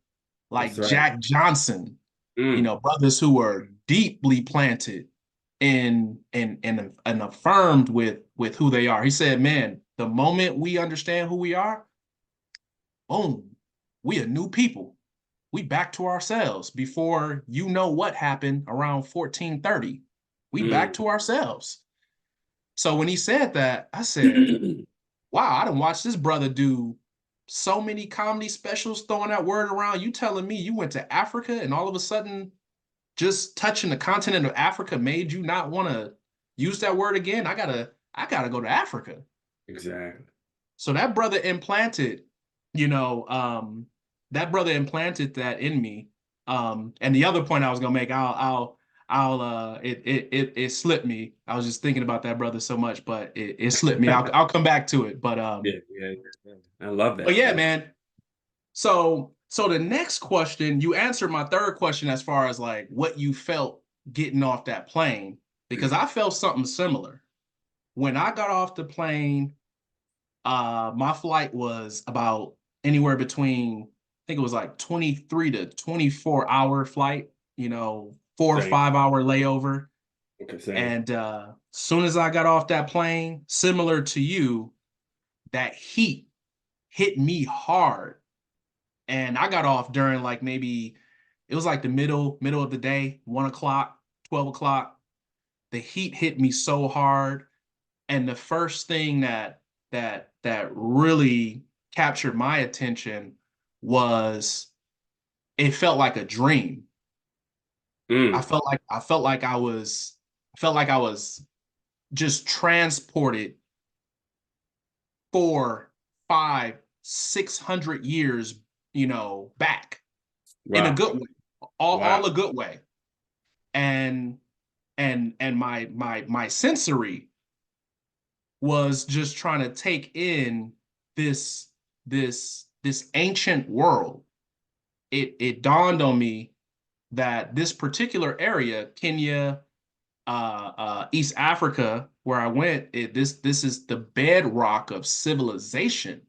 That's like right. Jack Johnson, Mm, brothers who were deeply planted and affirmed with who they are. He said, man, the moment we understand who we are, boom, we are new people. We back to ourselves before you know what happened around 1430. We back mm. to ourselves. So when he said that, I said, wow, I done watched this brother do so many comedy specials throwing that word around. You telling me you went to Africa and all of a sudden just touching the continent of Africa made you not want to use that word again? I gotta go to Africa. Exactly. So that brother implanted, you know, that brother implanted that in me. And the other point I was gonna make, it slipped me. I was just thinking about that brother so much, but it slipped me. I'll come back to it. Yeah, yeah, yeah, yeah. I love But that, yeah, man. man. So the next question, you answered my third question as far as like what you felt getting off that plane, because I felt something similar. When I got off the plane, my flight was about anywhere between, I think it was like 23 to 24-hour flight, 4 or Same. 5 hour layover. Okay, same. And soon as I got off that plane, similar to you, that heat hit me hard. And I got off during like maybe it was like the middle of the day, 1 o'clock, 12 o'clock. The heat hit me so hard. And the first thing that really captured my attention was it felt like a dream. Mm. I felt like I was just transported 4, 5, 600 years, back in a Wow. good way, all Wow. a good way. And my sensory was just trying to take in this this ancient world. It dawned on me that this particular area, Kenya, East Africa, where I went, this is the bedrock of civilization.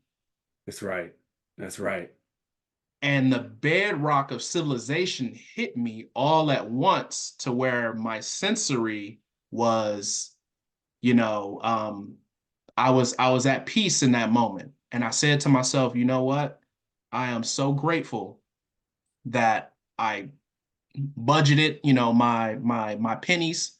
That's right. That's right. And the bedrock of civilization hit me all at once to where my sensory was, you know, I was at peace in that moment. And I said to myself, you know what? I am so grateful that I budgeted, my pennies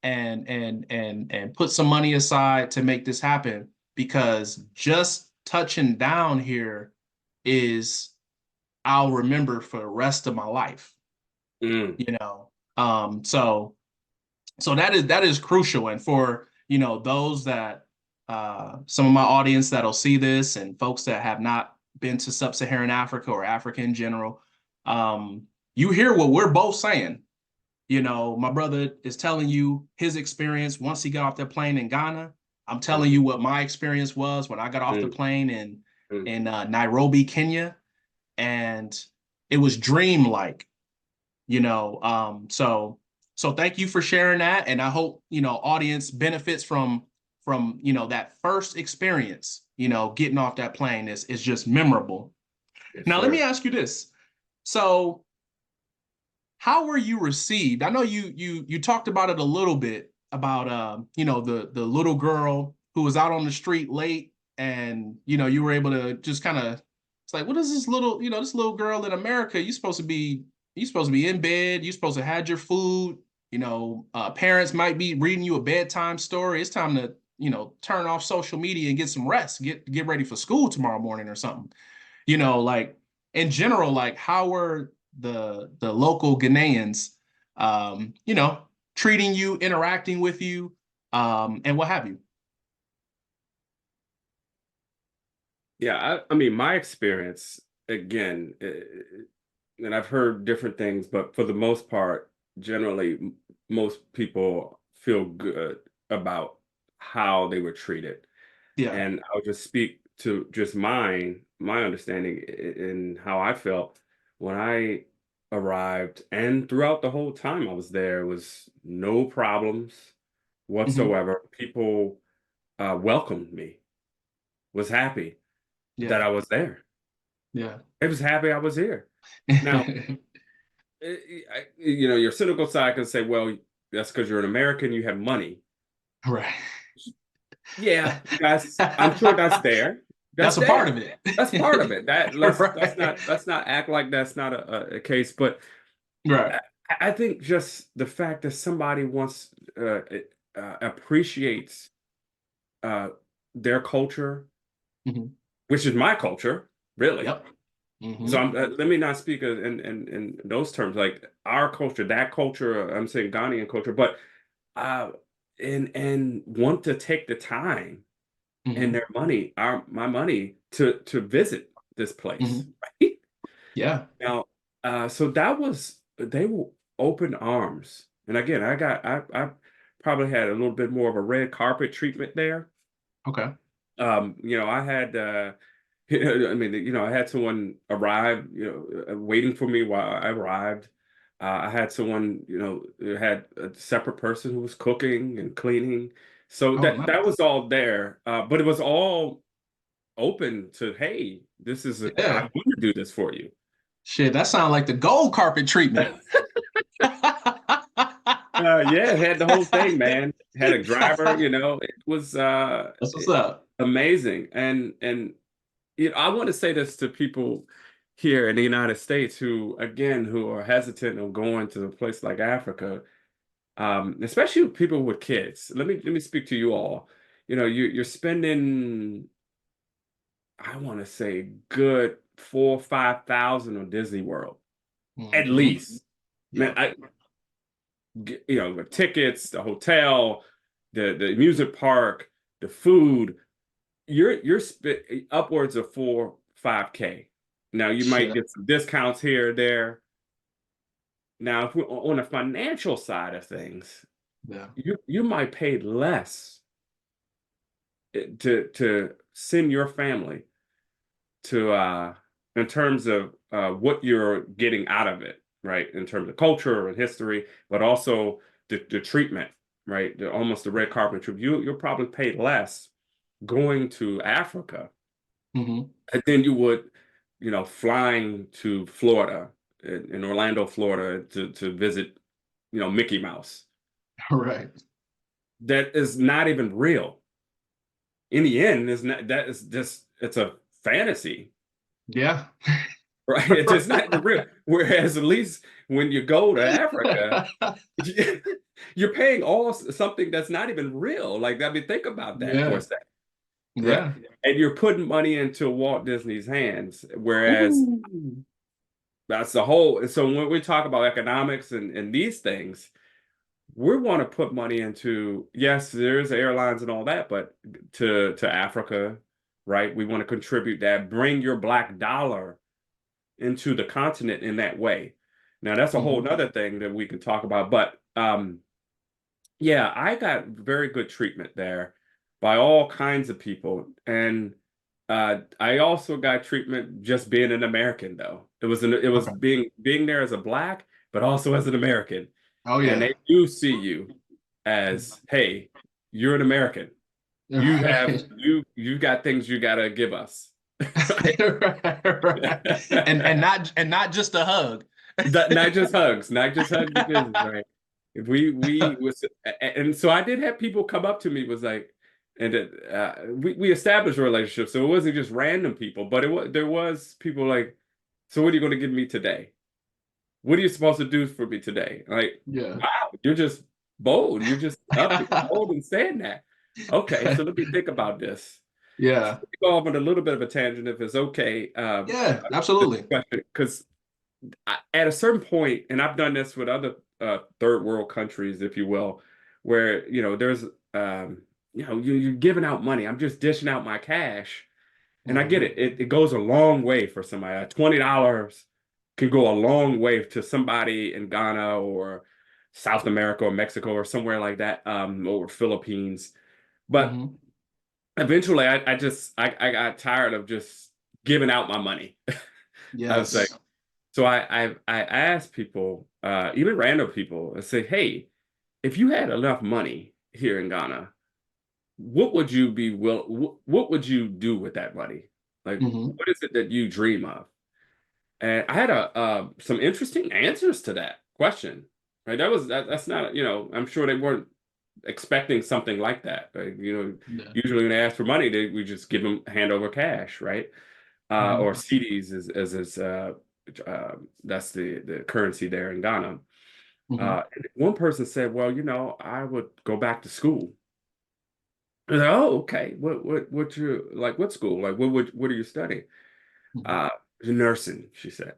and put some money aside to make this happen, because just touching down here is I'll remember for the rest of my life, Mm. you know. So that is crucial. And for, those that some of my audience that'll see this and folks that have not been to sub-Saharan Africa or Africa in general, you hear what we're both saying. My brother is telling you his experience once he got off the plane in Ghana. I'm telling Mhm. you what my experience was when I got off the Mm. plane Mm. in Nairobi, Kenya, and it was dreamlike. So thank you for sharing that, and I hope audience benefits from that first experience. Getting off that plane is just memorable. Yes, Now let me sir. ask you this: so how were you received? I know you talked about it a little bit about the little girl who was out on the street late, and you were able to just kind of, it's like, what is this little girl in America? You supposed to be in bed. You supposed to had your food. Parents might be reading you a bedtime story. It's time to turn off social media and get some rest. Get ready for school tomorrow morning or something. Like in general, like how were the local Ghanaians, treating you, interacting with you, and what have you? Yeah, I mean, my experience, again, and I've heard different things, but for the most part, generally, most people feel good about how they were treated. Yeah. And I'll just speak to just my understanding in how I felt when I arrived, and throughout the whole time I was there was no problems Hmm. whatsoever. People welcomed me. was happy that Yeah. I was there. Yeah. It was happy I was here. Now, your cynical side can say, well, that's because you're an American, you have money. Right. Yeah, I'm sure that's there. That's That's a part there. of it. That's part of it. That Right. let's not act like that's not a case. But Right. I, I think just the fact that somebody wants appreciates uh, their culture, Mhm. which is my culture, really. Yep. So Hmm. let me not speak in those terms, like our culture, that culture. I'm saying Ghanaian culture, but uh, and want to take the time and Hmm. their money, my money, to visit this place, Hmm. right? Yeah. Now, so that was they were open arms. And again, I probably had a little bit more of a red carpet treatment there. Okay. I had I mean, I had someone arrive, waiting for me while I arrived. I had someone, who had a separate person who was cooking and cleaning. So Oh, that nice. was all there. But it was all open to, hey, I Yeah. want to do this for you. Shit, that sounds like the gold carpet treatment. Yeah, it had the whole thing, man. Had a driver, it was That's what's up. amazing. And I want to say this to people here in the United States who are hesitant of going to a place like Africa, especially people with kids. Let me speak to you all. You're spending, I want to say, good 4 or 5 thousand on Disney World at Hmm. least. Man, Yeah. the tickets, the hotel, the amusement park, the food. You're upwards of 4 5K. Now you might Shit. get some discounts here or there. Now, if we're on the financial side of things, Yeah. you might pay less to send your family to in terms of what you're getting out of it, right? In terms of culture and history, but also the treatment, right? Almost the red carpet trip. You'll probably pay less going to Africa Hmm. and then you would, flying to Florida, in Orlando, Florida, to visit, Mickey Mouse. Right. That is not even real. In the end, is not that is just it's a fantasy, Yeah. right? It's just not even real. Whereas at least when you go to Africa, you're paying all something that's not even real. Like, I mean, think about that for a Yeah. second. Right. Yeah. And you're putting money into Walt Disney's hands, whereas Ooh. that's the whole. So when we talk about economics and these things, we want to put money into, yes, there's airlines and all that, but to Africa, right? We want to contribute that, bring your black dollar into the continent in that way. Now that's a whole Hmm. nother thing that we can talk about. But yeah, I got very good treatment there by all kinds of people. And I also got treatment just being an American, though. It was Okay. being there as a black, but also as an American. Oh And yeah. they do see you as, hey, you're an American. Right. You got things you gotta give us. Right? Right. And not just a hug. Not just hugs, not just hugs the business, right? If we was and so I did have people come up to me was like, and we established a relationship, so it wasn't just random people, but there was people like, so what are you going to give me today? What are you supposed to do for me today? Like, Yeah. wow, you're just bold. You're just up and bold and saying that. Okay, so let me think about this. So Yeah. let me go off on a little bit of a tangent if it's okay. Yeah, absolutely. Because at a certain point, and I've done this with other third world countries, if you will, where there's you're giving out money. I'm just dishing out my cash, and I get Hmm. it. It goes a long way for somebody. $20 can go a long way to somebody in Ghana or South America or Mexico or somewhere like that, or Philippines. But Hmm. eventually, I got tired of just giving out my money. I was like, Yes. so I asked people, even random people, I say, hey, if you had enough money here in Ghana, what would you be what would you do with that money? Like, Hmm. what is it that you dream of? And I had some interesting answers to that question. Right? That's not, I'm sure they weren't expecting something like that. Like, Yeah. usually when they ask for money, we just give them hand over cash, right? Or Hmm. CDs uh, that's the currency there in Ghana. Hmm. And one person said, "Well, I would go back to school." I was like, "Oh, okay. What you like? What school? Like, what are you studying?" Hmm. Uh, Nursing, she said.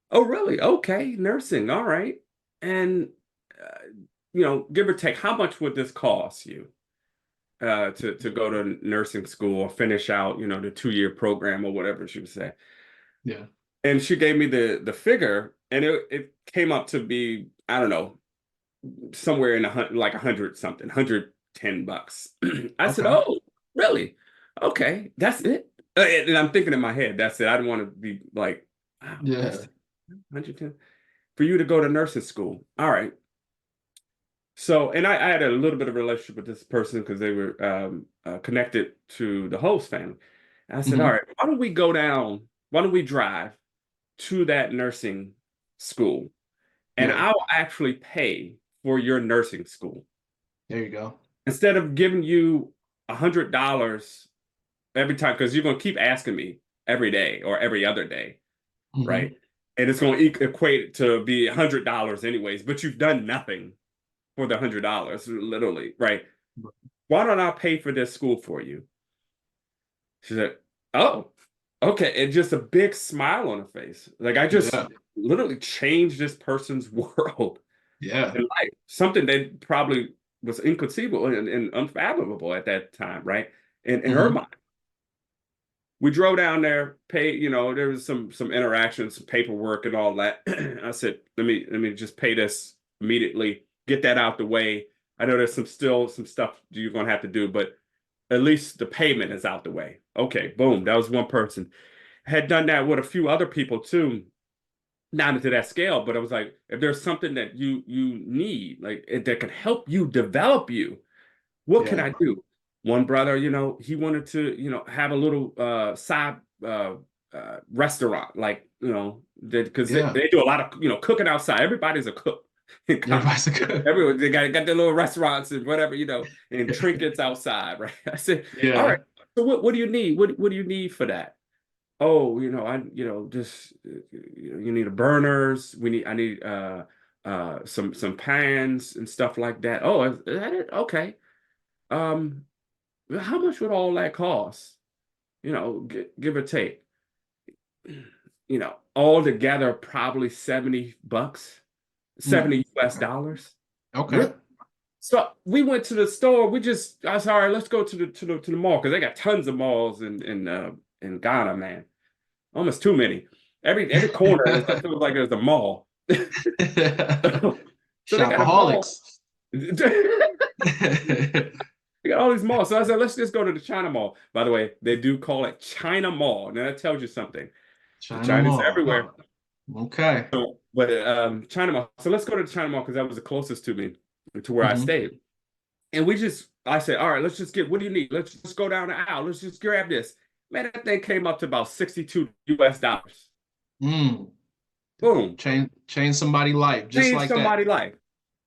Oh, really? Okay, nursing. All right. And uh, give or take, how much would this cost you to go to nursing school or finish out, the 2-year program or whatever she would say? Yeah. And she gave me the figure, and it came up to be, I don't know, somewhere in like 100 something, $110. I said, Okay. "Oh, really? Okay, that's it." And I'm thinking in my head, that's it. I didn't want to be like, "Wow, that's Yeah. it, 110 for you to go to nursing school." All right. So, and I had a little bit of a relationship with this person because they were connected to the host family. And I said, "All Hmm. right, why don't we go down? Why don't we drive to that nursing school, and Yeah. I'll actually pay for your nursing school There you go. instead of giving you $100 every time because you're going to keep asking me every day or every other day, right? Hmm. And it's going to equate to be $100 anyways, but you've done nothing for the $100, literally, right? Why don't I pay for this school for you?" She said, "Oh, okay." And just a big smile on her face. Like I just Yeah. literally changed this person's world Yeah. in life. Something that probably was inconceivable and unfathomable at that time, right? In her Hmm. mind. We drove down there, there was some interaction, some paperwork and all that. I said, let me just pay this immediately, get that out the way. I know there's some stuff you're gonna have to do, but at least the payment is out the way. Okay, boom. That was one person. Had done that with a few other people too, not into that scale, but I was like, if there's something that you need, like that can help you develop you, what can Yeah. I do? One brother, he wanted to, have a little side restaurant, like, because Yeah. they do a lot of, cooking outside. Everybody's a cook in Ghana. Everybody's a good. Everyone, they got their little restaurants and whatever, and trinkets outside, right? I said, all right, Yeah. so what do you need? What do you need for that? Oh, just you need a burners. I need some pans and stuff like that. Oh, is that it? Okay. Um, how much would all that cost? Give or take. All together probably $70, Mm. 70 US dollars. Okay. Really? So we went to the store. I said, all right, let's go to the mall because they got tons of malls in Ghana, man. Almost too many. Every corner, it feels like there's a mall. So they got a mall. Shopaholics. They got all these malls. So I said, let's just go to the China Mall. By the way, they do call it China Mall. Now that tells you something. The China Chinese are Mall, huh? everywhere. Okay. But China Mall. So let's go to the China Mall because that was the closest to me, to where I Hmm. stayed. And I said, all right, let's just what do you need? Let's just go down the aisle. Let's just grab this. Man, that thing came up to about 62 US dollars. Mm. Boom. Change somebody's life just Change like that. somebody's life.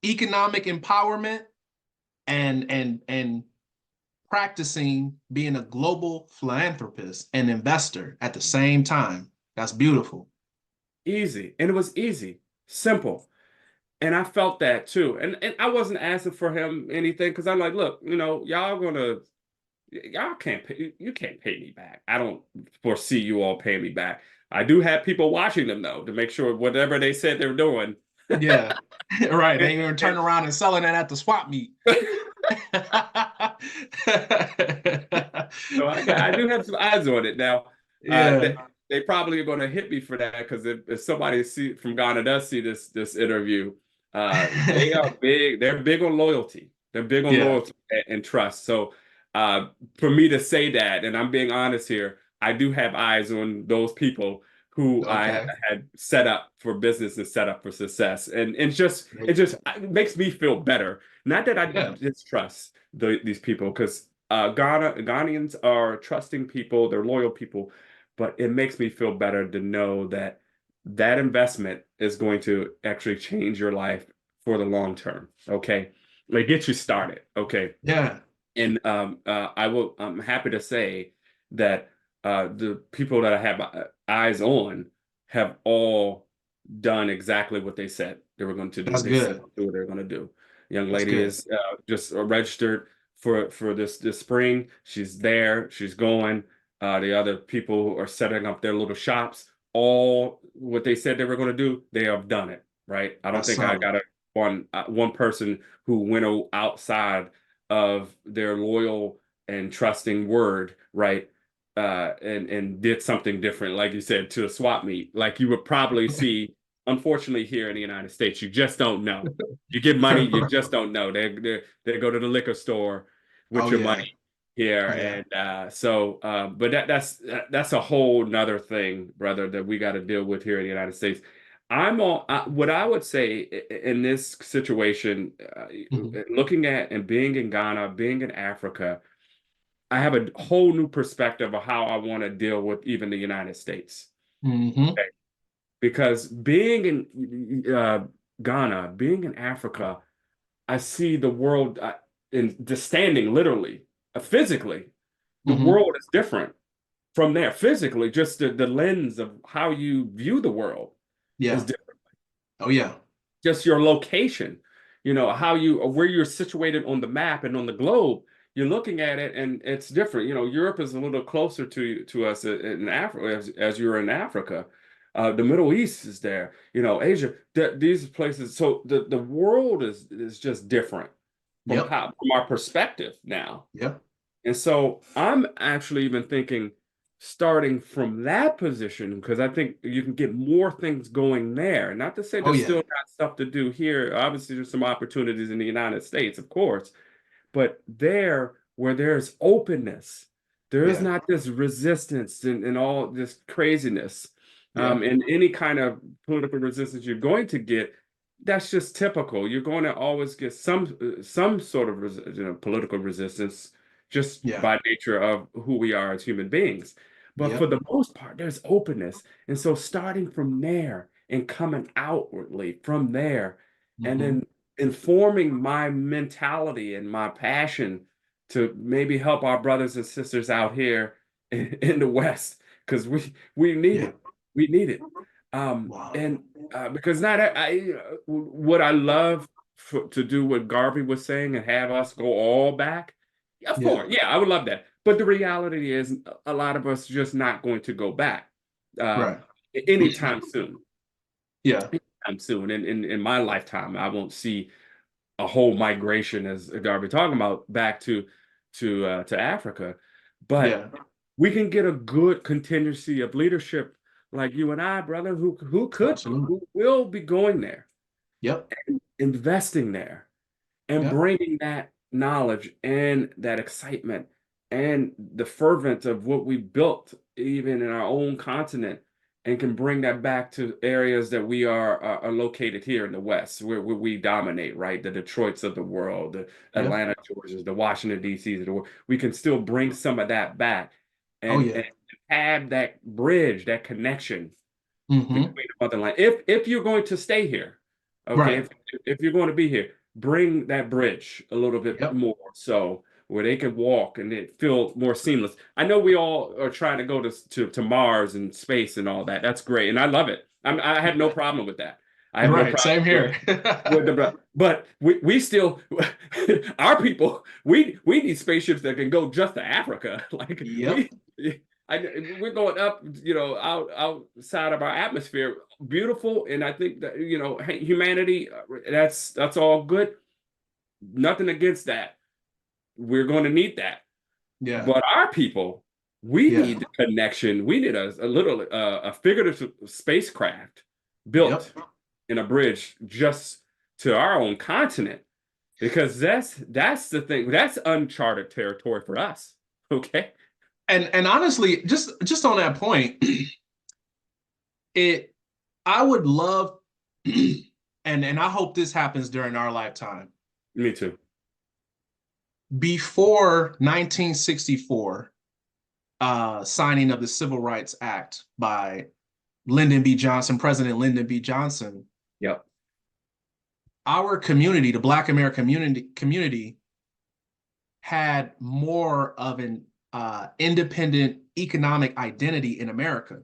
Economic empowerment and practicing being a global philanthropist and investor at the same time. That's beautiful. Easy. And it was easy, simple. And I felt that too. And I wasn't asking for him anything because I'm like, look, y'all can't pay, you can't pay me back. I don't foresee you all paying me back. I do have people watching them though to make sure whatever they said they're doing. Yeah. Right. They and, ain't gonna turn and around and selling it at the swap meet. so I do have some eyes on it now. Yeah. They probably are going to hit me for that because if somebody from Ghana does see this interview, they are big. They're big on loyalty. They're big on Yeah. loyalty and trust. So for me to say that, and I'm being honest here, I do have eyes on those people who I Okay. had set up for business and set up for success, and it just it makes me feel better. Not that I Yeah. distrust these people because Ghanaians are trusting people, they're loyal people, but it makes me feel better to know that that investment is going to actually change your life for the long term. Okay. Like get you started. Okay. Yeah. And I'm happy to say that the people that I have eyes on have all done exactly what they said they were going to do. That's They said good. what they're going to do. Young That's lady good. is just registered for this spring. She's there. She's going. The other people are setting up their little shops. All what they said they were going to do, they have done it. Right. I don't That's think I solid. got one person who went outside of their loyal and trusting word, right? And did something different, like you said, to a swap meet, like you would probably see, unfortunately, here in the United States. You just don't know. You give money, you just don't know. They go to the liquor store with Oh your yeah. money here, Yeah. and but that's a whole nother thing, brother, that we got to deal with here in the United States. What I would say in this situation, Hmm. looking at and being in Ghana, being in Africa, I have a whole new perspective of how I want to deal with even the United States. Hmm. Okay? Because being in Ghana, being in Africa, I see the world in just standing literally, physically, the Hmm. world is different from there. Physically, just the lens of how you view the world is Yeah. different. Oh yeah. Just your location, how you where you're situated on the map and on the globe, you're looking at it and it's different. Europe is a little closer to us in Africa as you're in Africa. The Middle East is there, Asia, these places. So the world is just different Yep. from our perspective now. Yep. And so I'm actually even thinking starting from that position because I think you can get more things going there. Not to say Oh there's yeah. still not stuff to do here. Obviously, there's some opportunities in the United States, of course, but there where there's openness, there is Yeah. not this resistance and all this craziness. Yeah. And any kind of political resistance you're going to get, that's just typical. You're going to always get some sort of political resistance just Yeah. by nature of who we are as human beings. But for Yep. the most part, there's openness. And so starting from there and coming outwardly from there, and Hmm. then informing my mentality and my passion to maybe help our brothers and sisters out here in the West because we need Yeah. it. We need it. Wow. And because not would I love to do what Garvey was saying and have us go all back? Of Yeah. course, yeah, I would love that. But the reality is, a lot of us just not going to go back uh, Right. anytime soon. Yeah. Anytime soon. In my lifetime, I won't see a whole migration, as Garvey talking about, back to Africa. But Yeah. we can get a good contingency of leadership like you and I, brother, Absolutely. who will be going there, Yep. investing there, and Yep. bringing that knowledge and that excitement and the fervent of what we built even in our own continent and can bring that back to areas that we are located here in the West where we dominate, right? The Detroits of the world, the Yep. Atlanta, Georgias, the Washington, D.C.s of the world. We can still bring some of that back Oh and yeah. have that bridge, that connection Hmm. between the motherland. If you're going to stay here, okay, Right. if you're going to be here, bring that bridge a little bit Yep. more so where they can walk and it feel more seamless. I know we all are trying to go to Mars and space and all that. That's great, and I love it. I have no problem with that. I have no Right. problem Same here. with the but we still our people we need spaceships that can go just to Africa. Like Yep. we're going up, outside of our atmosphere, beautiful, and I think that hey, humanity, that's all good. Nothing against that. We're going to need that, Yeah. but our people, we Yeah. need the connection. We need a little a figurative spacecraft built Yep. in a bridge just to our own continent because that's the thing. That's uncharted territory for us. Okay. And honestly, just on that point, it I would love and I hope this happens during our lifetime. Me too. before 1964, signing of the Civil Rights Act by Lyndon B. Johnson, President Lyndon B. Johnson, Yep. our community, the Black American community, had more of an independent economic identity in America,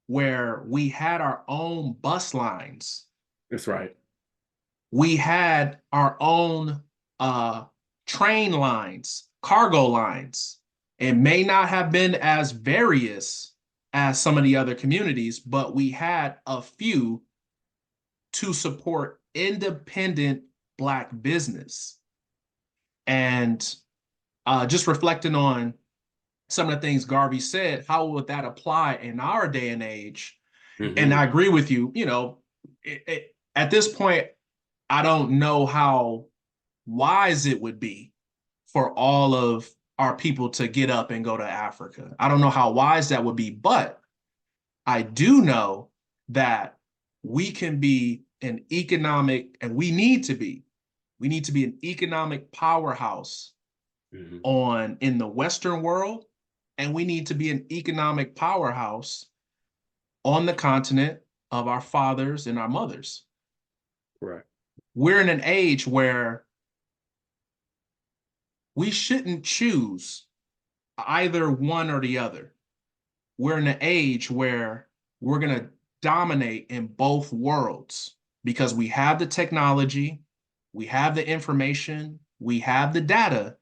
where we had our own bus lines. That's right. We had our own train lines, cargo lines. It may not have been as various as some of the other communities, but we had a few to support independent Black business. And just reflecting on some of the things Garvey said, how would that apply in our day and age? And Mm-hmm. I agree with you. At this point, I don't know how wise it would be for all of our people to get up and go to Africa. I don't know how wise that would be, but I do know that we can be an economic, and we need to be an economic powerhouse Mm-hmm. in the Western world, and we need to be an economic powerhouse on the continent of our fathers and our mothers. Right. We're in an age where we shouldn't choose either one or the other. We're in an age where we're going to dominate in both worlds because we have the technology, we have the information, we have the data.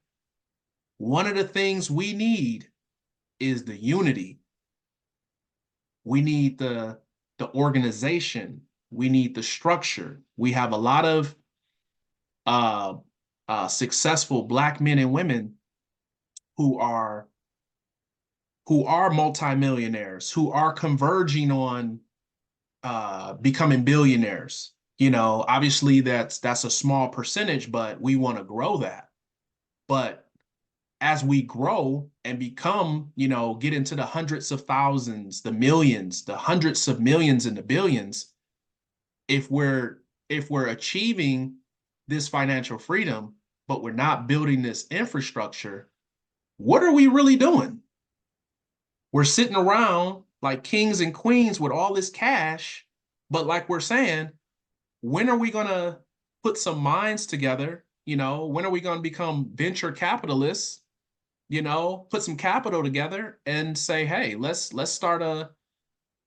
One of the things we need is the unity. We need the organization. We need the structure. We have a lot of successful Black men and women who are multimillionaires, who are converging on becoming billionaires. Obviously that's a small percentage, but we want to grow that. But as we grow and become, get into the hundreds of thousands, the millions, the hundreds of millions, and the billions, if we're achieving this financial freedom, but we're not building this infrastructure, what are we really doing? We're sitting around like kings and queens with all this cash, but like we're saying, when are we going to put some minds together? When are we going to become venture capitalists? Put some capital together and say, hey, let's start a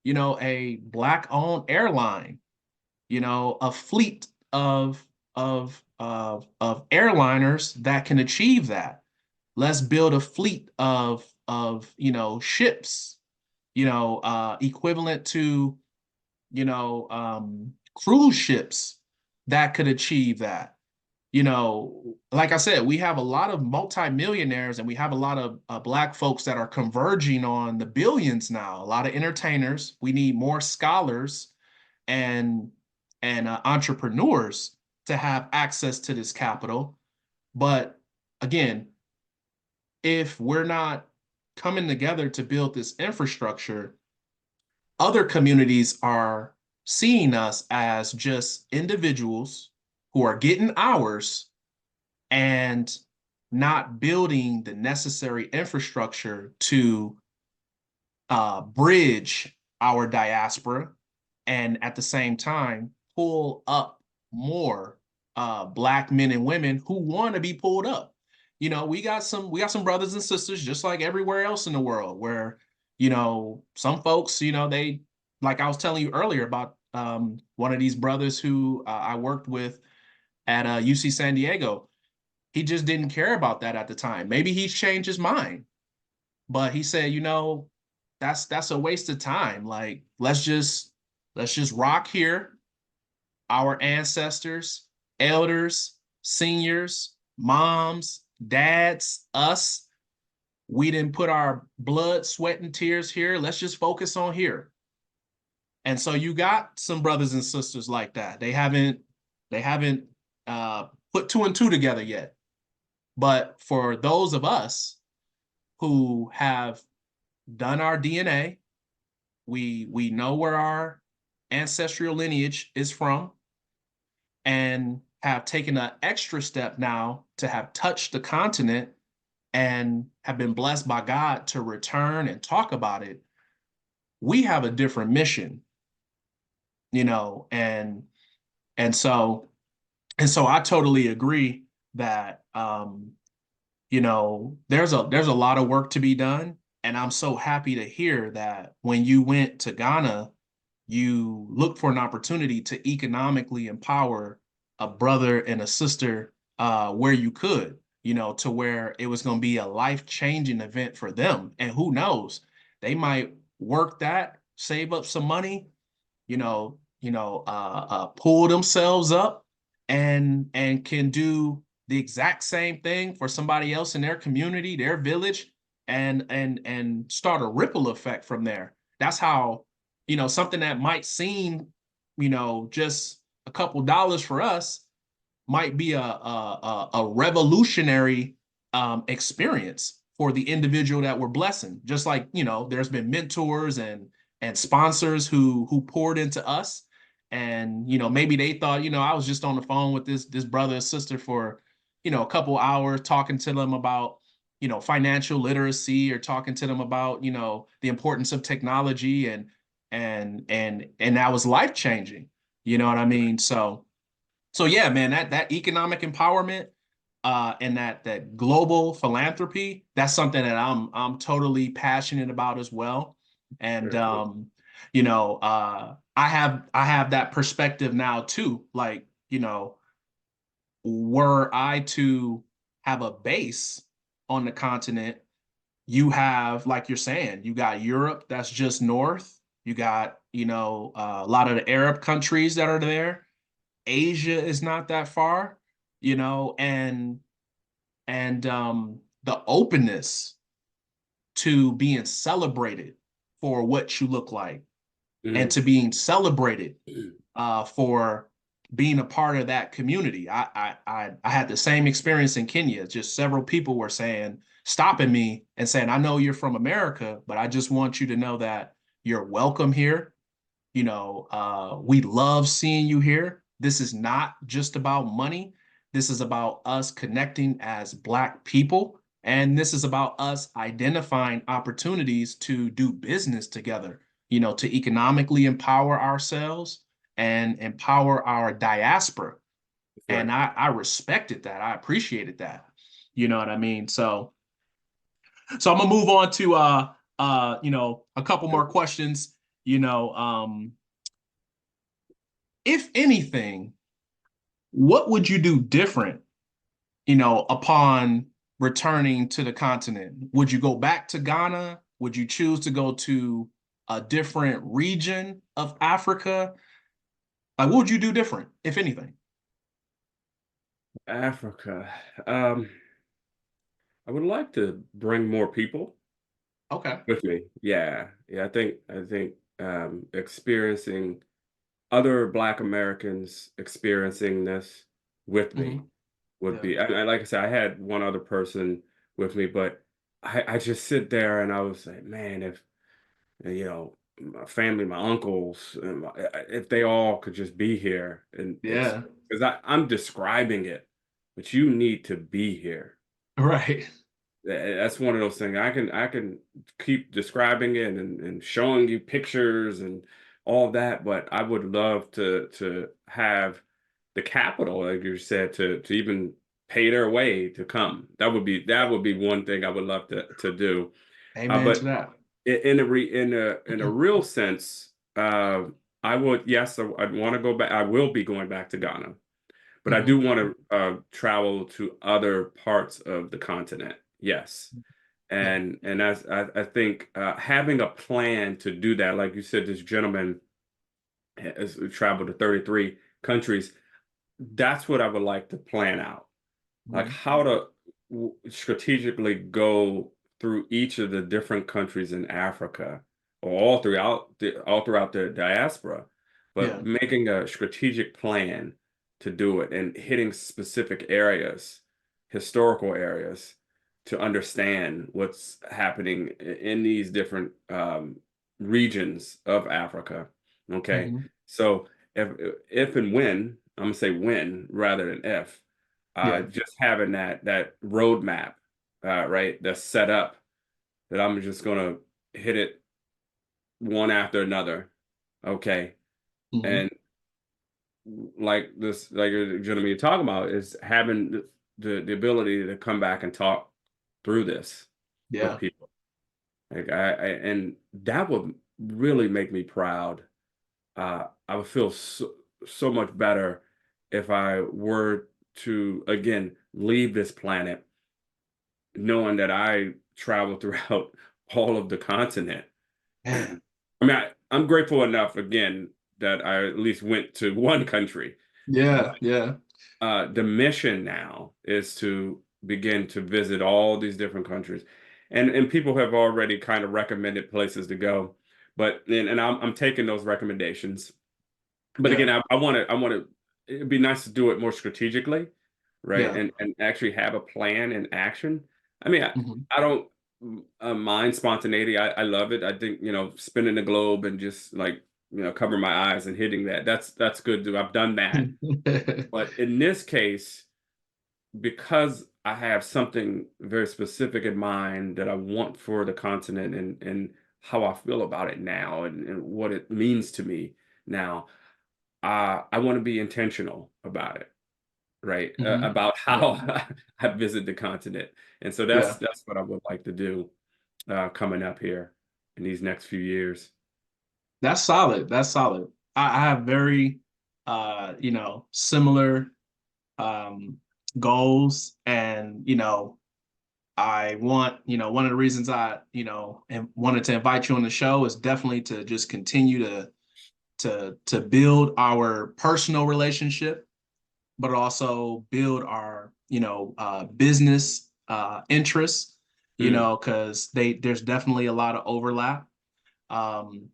Black-owned airline, a fleet of airliners that can achieve that. Let's build a fleet of ships, equivalent to cruise ships that could achieve that. Like I said, we have a lot of multimillionaires and we have a lot of Black folks that are converging on the billions now. A lot of entertainers. We need more scholars and entrepreneurs to have access to this capital. But again, if we're not coming together to build this infrastructure, other communities are seeing us as just individuals who are getting hours and not building the necessary infrastructure to bridge our diaspora and at the same time pull up more Black men and women who want to be pulled up. We got some brothers and sisters just like everywhere else in the world where some folks, they, like I was telling you earlier about one of these brothers who I worked with at UC San Diego. He just didn't care about that at the time. Maybe he's changed his mind, but he said, that's a waste of time. Like, let's just rock here. Our ancestors, elders, seniors, moms, dads, us, we didn't put our blood, sweat, and tears here. Let's just focus on here. And so you got some brothers and sisters like that. They haven't put two and two together yet. But for those of us who have done our DNA, we know where our ancestral lineage is from, and have taken an extra step now to have touched the continent and have been blessed by God to return and talk about it, we have a different mission, you know, and so I totally agree that you know, there's a lot of work to be done. And I'm so happy to hear that when you went to Ghana, you looked for an opportunity to economically empower a brother and a sister where you could, you know, to where it was going to be a life-changing event for them. And who knows, they might work that, save up some money, pull themselves up and can do the exact same thing for somebody else in their community, their village, and start a ripple effect from there. That's how, you know, something that might seem, you know, just a couple dollars for us might be a revolutionary experience for the individual that we're blessing. Just like, you know, there's been mentors and sponsors who poured into us. And, you know, maybe they thought, you know, I was just on the phone with this brother or sister for, you know, a couple hours talking to them about, you know, financial literacy, or talking to them about, you know, the importance of technology, and that was life changing. You know what I mean? So yeah, man, that economic empowerment and that global philanthropy, that's something that I'm totally passionate about as well. And Very cool. you know, I have that perspective now too. Like, you know, were I to have a base on the continent, you have, like you're saying, you got Europe that's just north. You got, you know, a lot of the Arab countries that are there. Asia is not that far, you know, and the openness to being celebrated for what you look like, and Mm. to being celebrated for being a part of that community. I had the same experience in Kenya. Just several people were stopping me and saying, "I know you're from America, but I just want you to know that you're welcome here. You know, we love seeing you here. This is not just about money. This is about us connecting as Black people. And this is about us identifying opportunities to do business together, you know, to economically empower ourselves and empower our diaspora." That's And right. I respected that. I appreciated that. You know what I mean? So I'm gonna move on to you know, a couple more questions. You know, if anything, what would you do different, you know, upon returning to the continent? Would you go back to Ghana? Would you choose to go to a different region of Africa? Like, what would you do different, if anything? Africa. Um, I would like to bring more people Okay. with me. Yeah. Yeah. I think experiencing other Black Americans experiencing this with me Hmm. would Yeah. be, like I said, I had one other person with me, but I just sit there and I was like, man, if, you know, my family, my uncles, and if they all could just be here, and Yeah. because I'm describing it, but you need to be here. Right. That's one of those things. I can keep describing it and showing you pictures and all that, but I would love to have the capital, like you said, to even pay their way to come. That would be one thing I would love to do. Amen to But that. in a real sense, I would, yes, I'd want to go back. I will be going back to Ghana, but I do Hmm. want to travel to other parts of the continent. Yes, Yeah. and I think having a plan to do that, like you said, this gentleman has traveled to 33 countries. That's what I would like to plan out, like Mhm. how to strategically go through each of the different countries in Africa, or all throughout the diaspora, but Yeah. making a strategic plan to do it and hitting specific areas, historical areas, to understand what's happening in these different regions of Africa. Okay, Hmm. so if and when I'm gonna say when rather than if. Yeah. Just having that roadmap, right, that's set up that I'm just gonna hit it one after another. Okay. Hmm. And like this, like the gentleman you're talking about, is having the ability to come back and talk through this with Yeah. people. Like and that would really make me proud. I would feel so much better if I were to again leave this planet knowing that I traveled throughout all of the continent. Man. I mean, I'm grateful enough again that I at least went to one country. Yeah. Yeah. The mission now is to begin to visit all these different countries, and people have already kind of recommended places to go, but and I'm taking those recommendations. But again, Yeah. I want to. It'd be nice to do it more strategically, right? Yeah. And actually have a plan and action. I mean, Hmm. I don't mind spontaneity. I love it. I think spinning the globe and just like cover my eyes and hitting that. That's good too. I've done that. But in this case, because I have something very specific in mind that I want for the continent and how I feel about it now and what it means to me now, I want to be intentional about it, right? Hmm. About Yeah. how I visit the continent, and so that's Yeah. that's what I would like to do coming up here in these next few years. That's solid. That's solid. I have very, similar um, goals, and I want, one of the reasons I, and wanted to invite you on the show is definitely to just continue to build our personal relationship, but also build our, business interests, Mm, because there's definitely a lot of overlap. Um,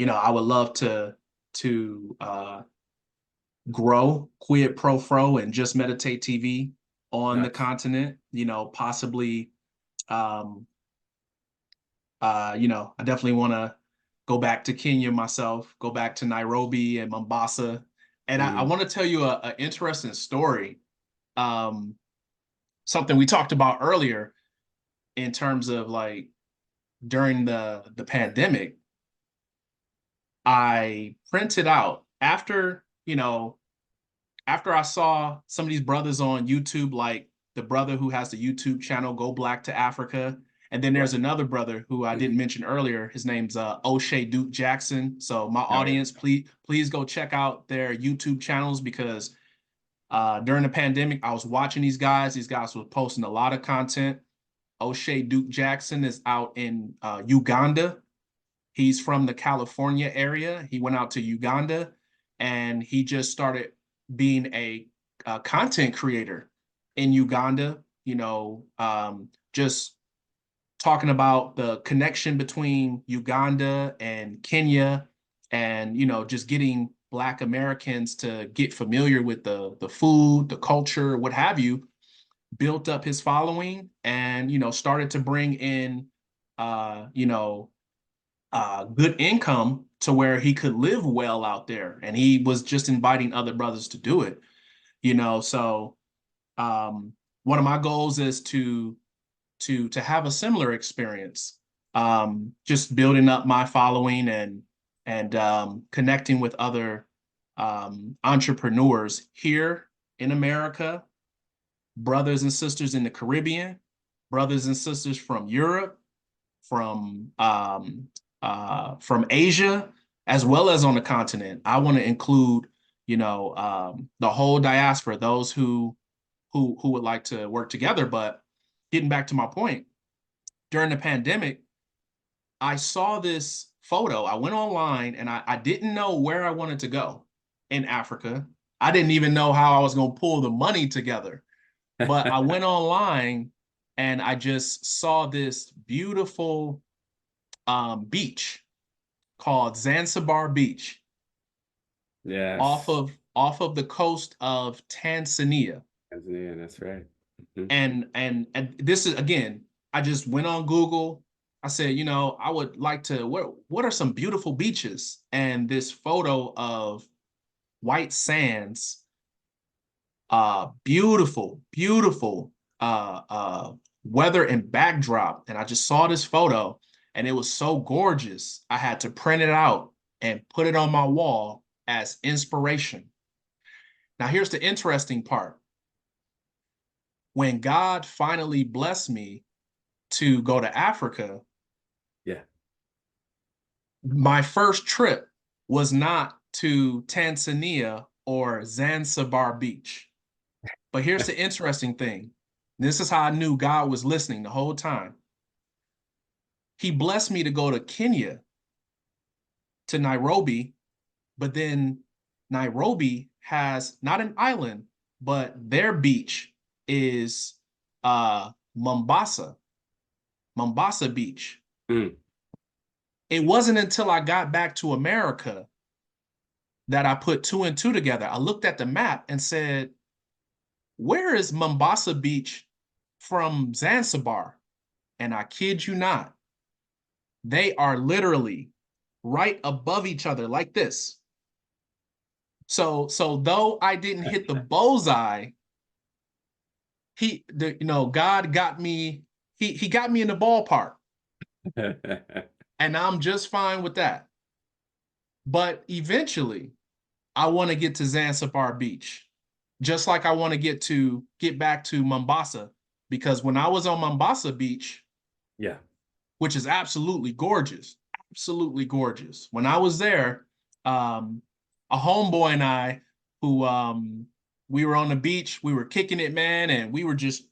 I would love to grow Quid Pro Fro and Just Meditate TV on the yes. continent. Possibly, um, I definitely want to go back to Kenya myself, go back to Nairobi and Mombasa, and I Hmm. want to tell you a interesting story. Um, Something we talked about earlier in terms of like during the pandemic, I printed out after I saw some of these brothers on YouTube, like the brother who has the YouTube channel Go Black to Africa, and then there's Right. another brother who I didn't mention earlier. His name's O'Shea Duke Jackson. So my Oh yeah. audience, please go check out their YouTube channels because during the pandemic, I was watching these guys. These guys were posting a lot of content. O'Shea Duke Jackson is out in Uganda. He's from the California area. He went out to Uganda and he just started being a content creator in Uganda, just talking about the connection between Uganda and Kenya and, just getting Black Americans to get familiar with the food, the culture, what have you, built up his following and, started to bring in, good income to where he could live well out there. And he was just inviting other brothers to do it, So um, one of my goals is to have a similar experience, just building up my following and connecting with other entrepreneurs here in America, brothers and sisters in the Caribbean, brothers and sisters from Europe, from Asia, as well as on the continent. I want to include, the whole diaspora, those who would like to work together. But getting back to my point, during the pandemic, I saw this photo. I went online and I didn't know where I wanted to go in Africa. I didn't even know how I was going to pull the money together. But I went online and I just saw this beautiful beach called Zanzibar Beach Yes. off of the coast of Tanzania. Tanzania, that's right. Mhm. And this is again, I just went on Google. I said, I would like to what are some beautiful beaches? And this photo of white sands Beautiful, beautiful weather and backdrop. And I just saw this photo and it was so gorgeous. I had to print it out and put it on my wall as inspiration. Now, here's the interesting part. When God finally blessed me to go to Africa, Yeah. my first trip was not to Tanzania or Zanzibar Beach. But here's the interesting thing. This is how I knew God was listening the whole time. He blessed me to go to Kenya, to Nairobi, but then Nairobi has not an island, but their beach is Mombasa Beach. Mm. It wasn't until I got back to America that I put two and two together. I looked at the map and said, where is Mombasa Beach from Zanzibar? And I kid you not, they are literally right above each other like this. So though I didn't hit the bullseye, God got me, he got me in the ballpark. And I'm just fine with that. But eventually, I want to get to Zanzibar Beach, just like I want to get back to Mombasa, because when I was on Mombasa Beach, Yeah. which is absolutely gorgeous, when I was there, a homeboy and I, who we were on the beach, we were kicking it, man, and we were just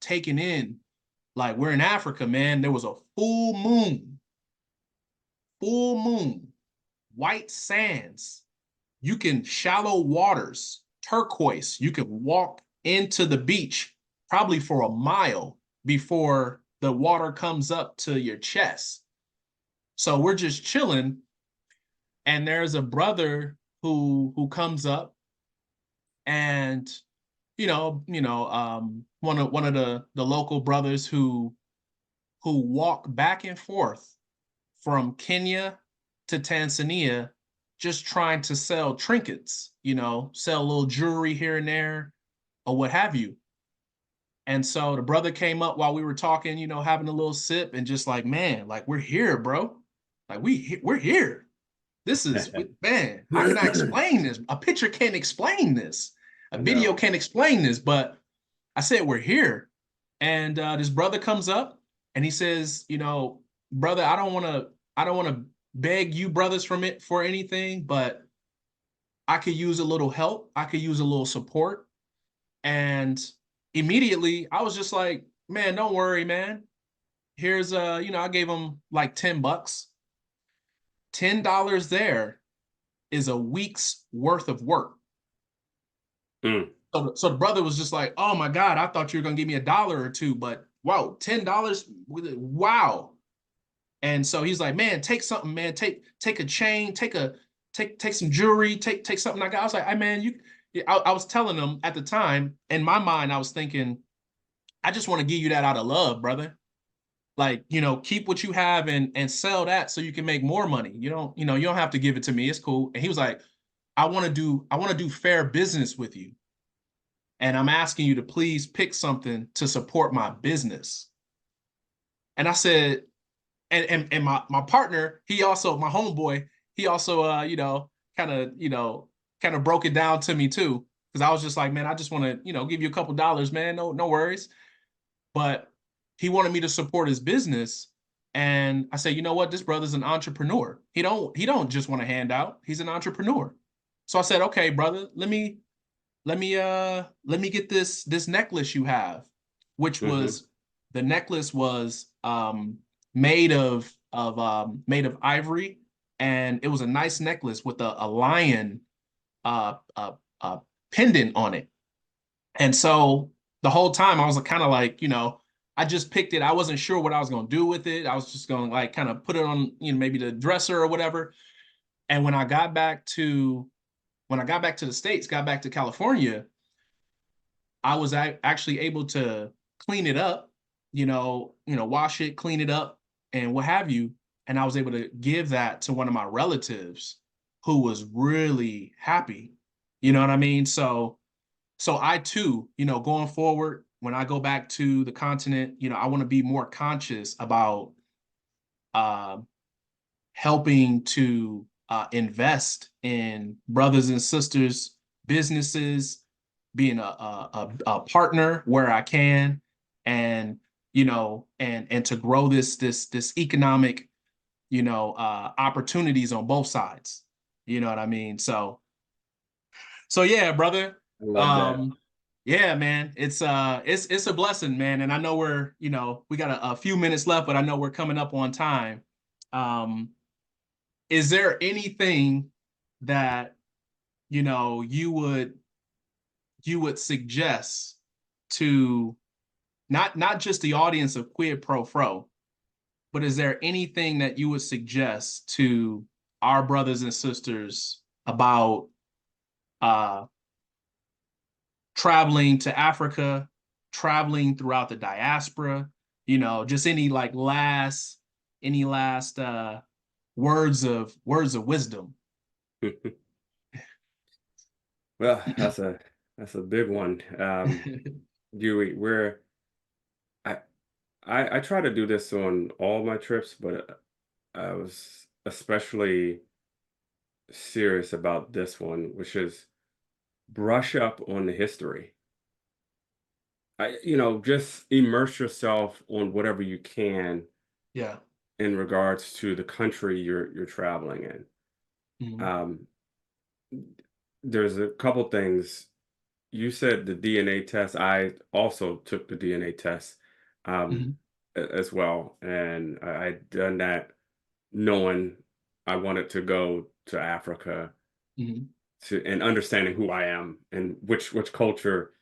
taking in, like, we're in Africa, man. There was a full moon, white sands. You can shallow waters, turquoise. You can walk into the beach probably for a mile before the water comes up to your chest. So we're just chilling, and there's a brother who comes up, and one of the local brothers who walk back and forth from Kenya to Tanzania, just trying to sell trinkets, sell a little jewelry here and there or what have you. And so the brother came up while we were talking, having a little sip, and just like, man, like, we're here, bro. Like, we're here. This is, man, how can I explain this? A picture can't explain this. A video can't explain this, but I said, we're here. And this brother comes up and he says, brother, I don't want to beg you brothers for anything, but I could use a little help. I could use a little support. And immediately I was just like, man, don't worry, man. Here's I gave him like $10. $10 there is a week's worth of work. Mm. So the brother was just like, oh my God, I thought you were gonna give me $1 or $2, but wow, $10, wow. And so he's like, man, take something, man. Take a chain, take some jewelry, take something. I was like, hey man, I was telling him at the time, in my mind, I was thinking, I just want to give you that out of love, brother. Like, keep what you have and sell that so you can make more money. You don't have to give it to me. It's cool. And he was like, I want to do fair business with you. And I'm asking you to please pick something to support my business. And I said, and my partner, he also, my homeboy, he also kind of broke it down to me too. Because I was just like, man, I just want to, give you a couple dollars, man. No worries. But he wanted me to support his business. And I said, you know what? This brother's an entrepreneur. He don't just want to hand out. He's an entrepreneur. So I said, okay, brother, let me get this necklace you have, which was, the necklace was made of ivory, and it was a nice necklace with a lion pendant on it. And so the whole time I was kind of like, I just picked it. I wasn't sure what I was going to do with it. I was just going to like kind of put it on, maybe the dresser or whatever. And when I got back to the States, got back to California, I was actually able to clean it up, wash it, clean it up, and what have you. And I was able to give that to one of my relatives who was really happy. You know what I mean? So so I too, going forward, when I go back to the continent, I want to be more conscious about uh, helping to invest in brothers and sisters businesses, being a partner where I can, and and to grow this economic opportunities on both sides. You know what I mean? So yeah, brother. I love that. Um, yeah, man. It's a blessing, man. And I know we got a few minutes left, but I know we're coming up on time. Um, is there anything that you would suggest to not just the audience of Quid Pro Fro, but is there anything that you would suggest to our brothers and sisters about uh traveling to Africa, traveling throughout the diaspora, just any last words of wisdom? Well, that's a big one. Dewey, I, I try to do this on all my trips, but I was especially serious about this one, which is brush up on the history. Just immerse yourself on whatever you can Yeah. in regards to the country you're traveling in. Hmm. Um, there's a couple things. You said the DNA test. I also took the DNA test um, Hmm. as well, and I'd done that knowing I wanted to go to Africa Hmm. and understanding who I am and which culture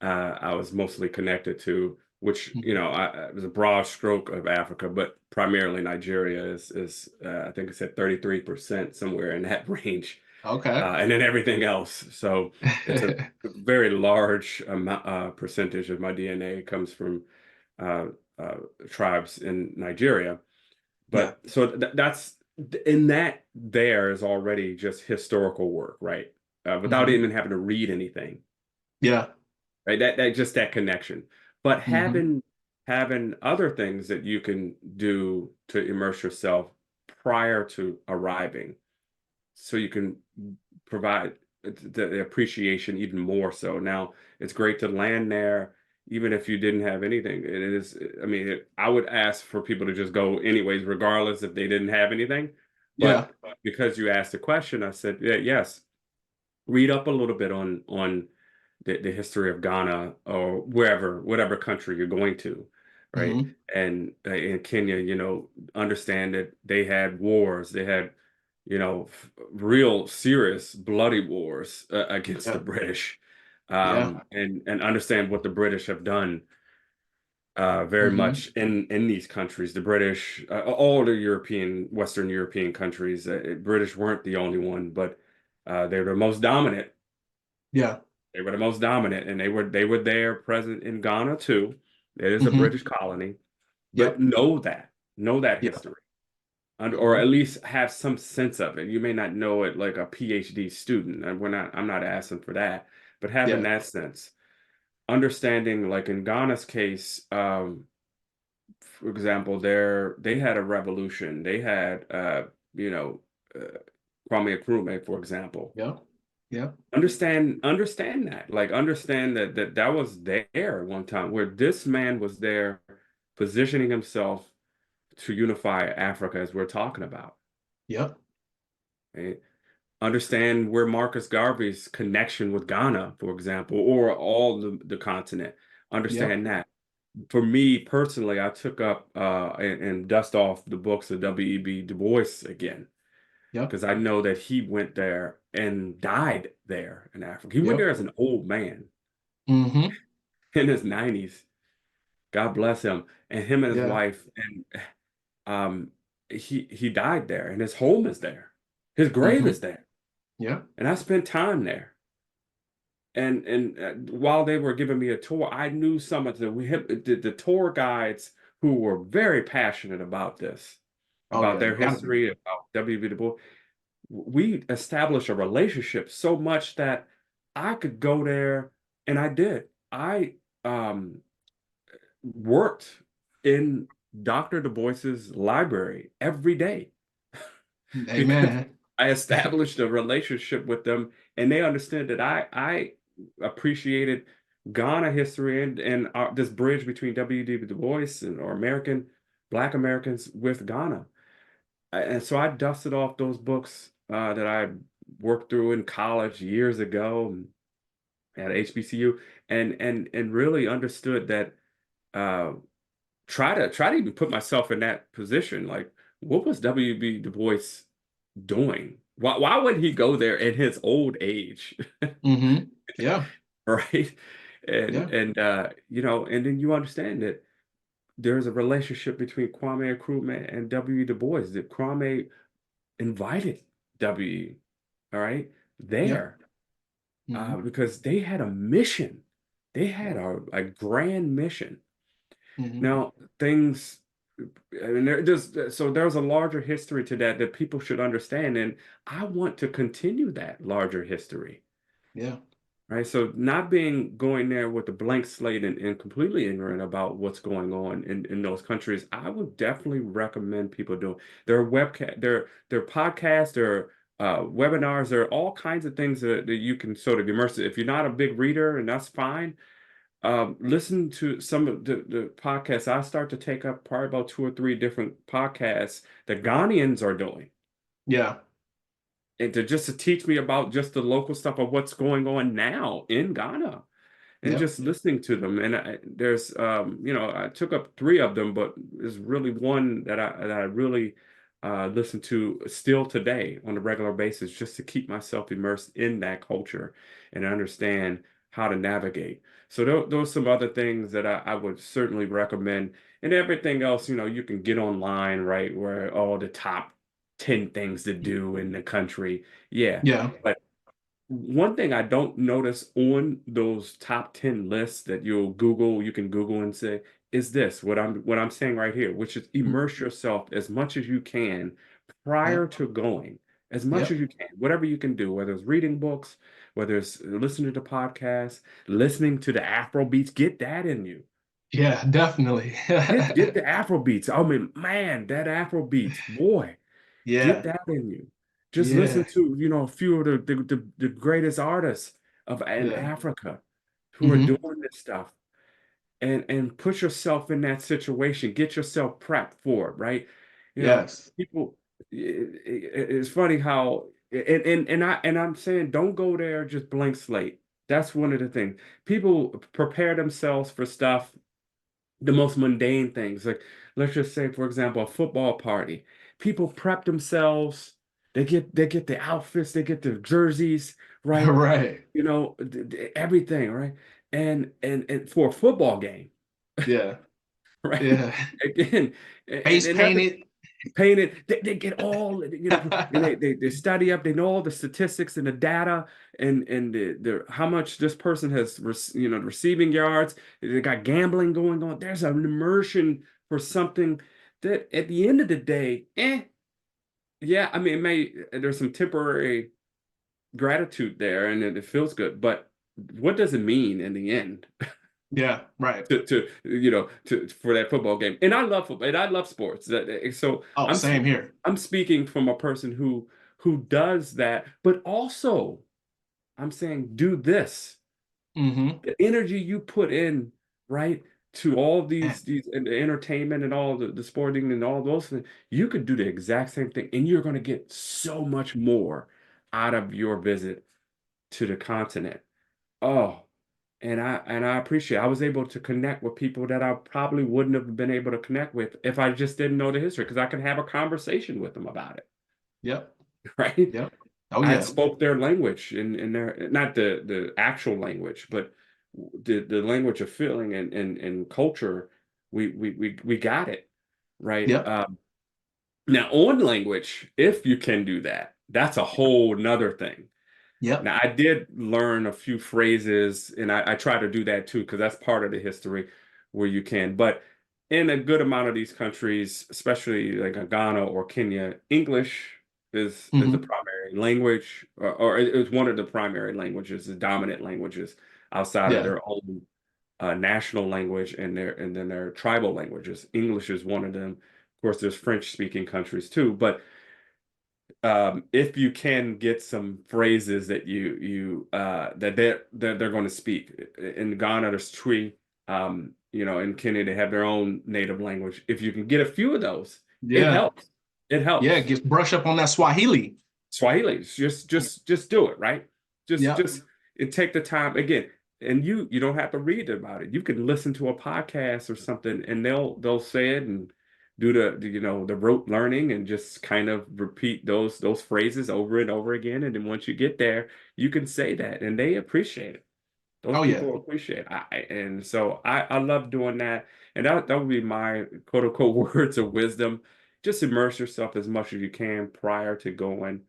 I was mostly connected to. Which Hmm. it was a broad stroke of Africa, but primarily Nigeria is I think it said 33% somewhere in that range, Okay. and then everything else. So it's a very large amount, percentage of my DNA comes from uh, uh, tribes in Nigeria. Yeah. But so that's in that there is already just historical work, right? Without Hmm. even having to read anything, Yeah. right? That just that connection. But Hmm. having other things that you can do to immerse yourself prior to arriving, so you can provide the appreciation even more so. Now, it's great to land there, even if you didn't have anything. It is, I mean, I would ask for people to just go anyways, regardless if they didn't have anything. Yeah. But because you asked the question, I said, yeah, yes, read up a little bit on the history of Ghana or wherever, whatever country you're going to, right? Hmm. And in Kenya, understand that they had wars, they had, real serious bloody wars against the Yeah. British, Yeah. and understand what the British have done very Hmm. much in these countries. The British, all the Western European countries, British weren't the only one, but they were the most dominant. Yeah. They were the most dominant, and they were there present in Ghana too. It is a Hmm. British colony, but Yep. know that Yeah. history, and, or Hmm. at least have some sense of it. You may not know it like a PhD student, and I'm not asking for that, but having Yeah. that sense, understanding, like in Ghana's case, for example, they had a revolution. They had, you know, uh, Kwame Nkrumah, for example. Yeah. Yeah. Understand that, like understand that was there one time where this man was there positioning himself to unify Africa as we're talking about. Yep. Right? Understand where Marcus Garvey's connection with Ghana, for example, or all the continent. Yep. Understand that. For me personally, I took up and dust off the books of W.E.B. Du Bois again, Yep. because I know that he went there and died there in Africa. He went there Yep. as an old man Hmm. in his 90s. God bless him. And him and his Yeah. wife, and um he died there, and his home is there. His grave Hmm. is there. Yeah. And I spent time there. And while they were giving me a tour, I knew some of the tour guides who were very passionate about this, Oh about yeah. their You gotta be. history, about W.B. Du Bois. We established a relationship so much that I could go there And I did. I um, worked in Dr. Du Bois's library every day because Amen. I established a relationship with them, and they understood that I appreciated Ghana history and this bridge between W.E.B. Du Bois and or Black Americans with Ghana. And so I dusted off those books that I worked through in college years ago at HBCU, and really understood that uh, try to even put myself in that position. Like, what was W.B. Du Bois doing? Why would he go there in his old age? Hmm. Yeah. Right? Yeah. And then you understand that there's a relationship between Kwame Nkrumah and W. Du Bois. That Kwame invited W. All right, Yeah. there Hmm. because they had a mission. They Yeah. had a grand mission. Hmm. Now, things, I mean, there's a larger history to that that people should understand, and I want to continue that larger history, Yeah. right? So not being going there with a blank slate and completely ignorant about what's going on in those countries, I would definitely recommend people do their webcast, their podcasts, their webinars, there are all kinds of things that you can sort of immerse. If you're not a big reader, and that's fine, listen to some of the podcasts. I start to take up probably about two or three different podcasts that Ghanaians are doing, Yeah. and to teach me about just the local stuff of what's going on now in Ghana, and Yeah. just listening to them. And there's, I took up three of them, but there's really one that I really listen to still today on a regular basis, just to keep myself immersed in that culture and understand how to navigate. So those are some other things that I would certainly recommend. And everything else, you can get online, right, where all the top 10 things to do in the country. Yeah. Yeah. But one thing I don't notice on those top 10 lists that you can Google and say, is this what I'm saying right here, which is immerse yourself as much as you can Yeah. prior to going, as much as Yep. you can, whatever you can do, whether it's reading books, whether it's listening to podcasts, listening to the Afro beats, get that in you. Yeah, definitely. Get the Afro beats. I mean, man, that Afro beats, boy. Get Yeah. that in you. Just listen Yeah. to, a few of the greatest artists in Yeah. Africa who are Hmm. doing this stuff, and put yourself in that situation. Get yourself prepped for it, right? You know, Yes. people. It's funny how and I'm saying don't go there just blank slate. That's one of the things. People prepare themselves for stuff, the most mundane things. Like, let's just say, for example, a football party. People prep themselves. They get the outfits, they get the jerseys, right? Right. Everything, right? And for a football game, Yeah. right? Yeah. Again, and, Face and not to painted. paint it, they get all, and they study up, they know all the statistics and the data and the how much this person has, receiving yards. They got gambling going on. There's an immersion for something that at the end of the day, yeah, I mean, there's some temporary gratitude there and it feels good, but what does it mean in the end? Yeah. Right. To for that football game. And I love football and I love sports. So Oh, same here. I'm speaking from a person who does that, but also I'm saying do this. Hmm. The energy you put in, right, to all these and the entertainment and all the sporting and all those things, you could do the exact same thing, and you're going to get so much more out of your visit to the continent. Oh, and I appreciate it. I was able to connect with people that I probably wouldn't have been able to connect with if I just didn't know the history, because I could have a conversation with them about it, Yep. right? Yep. Oh I yeah. spoke their language in their, not the actual language, but the language of feeling and culture. We got it, right? Yep. Now on language, if you can do that, that's a whole nother thing. Yep. Now, I did learn a few phrases, and I try to do that too, because that's part of the history where you can. But in a good amount of these countries, especially like Ghana or Kenya, English is the Hmm. primary language, or is one of the primary languages, the dominant languages. outside of Yeah. their own national language and then their tribal languages. English is one of them. Of course, there's French speaking countries too, but if you can get some phrases that that they're going to speak in Ghana, there's Twi, in Kenya they have their own native language. If you can get a few of those, it Yeah. helps. It Yeah. helps. Get brush up on that Swahili. Swahili, just do it, right? Just Yep. just and take the time again. And you don't have to read about it. You can listen to a podcast or something, and they'll say it and do the rote learning and just kind of repeat those phrases over and over again. And then once you get there, you can say that, and they appreciate it. Those Oh yeah. people appreciate it. And so I love doing that. And that would be my quote unquote words of wisdom. Just immerse yourself as much as you can prior to going.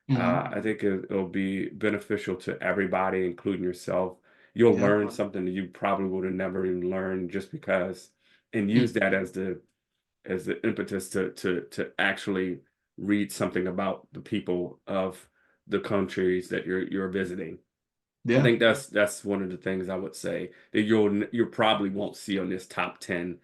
Hmm. I think it'll be beneficial to everybody, including yourself. You'll Yeah. learn something that you probably would have never even learned just because, and use Mm. that as the impetus to actually read something about the people of the countries that you're visiting. I Yeah. think that's one of the things I would say that you probably won't see on this top 10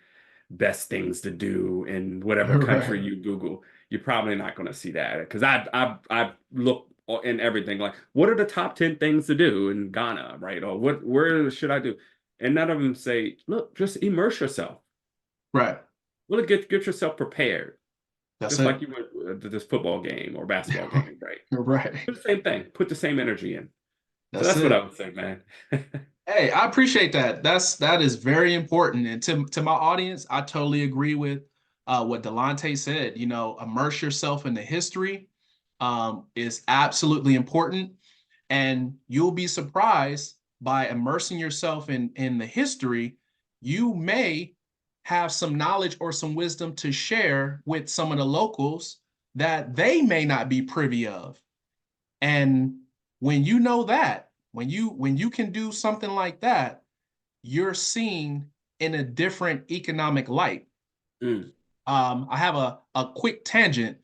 best things to do in whatever country Right. you Google. You're probably not going to see that because I've looked in everything like what are the top 10 things to do in Ghana, right? Or where should I do? And none of them say, look, just immerse yourself. Right. Really get yourself prepared, That's just like it. you would to this football game or basketball game, right? Right. Do the same thing. Put the same energy in. So That's that's what I it. would say, man. Hey, I appreciate that. That is very important. And to my audience, I totally agree with what Delante said. Immerse yourself in the history is absolutely important. And you'll be surprised by immersing yourself in the history, you may have some knowledge or some wisdom to share with some of the locals that they may not be privy of. And when you know that, when you can do something like that, you're seen in a different economic light. Mm, I have a quick tangent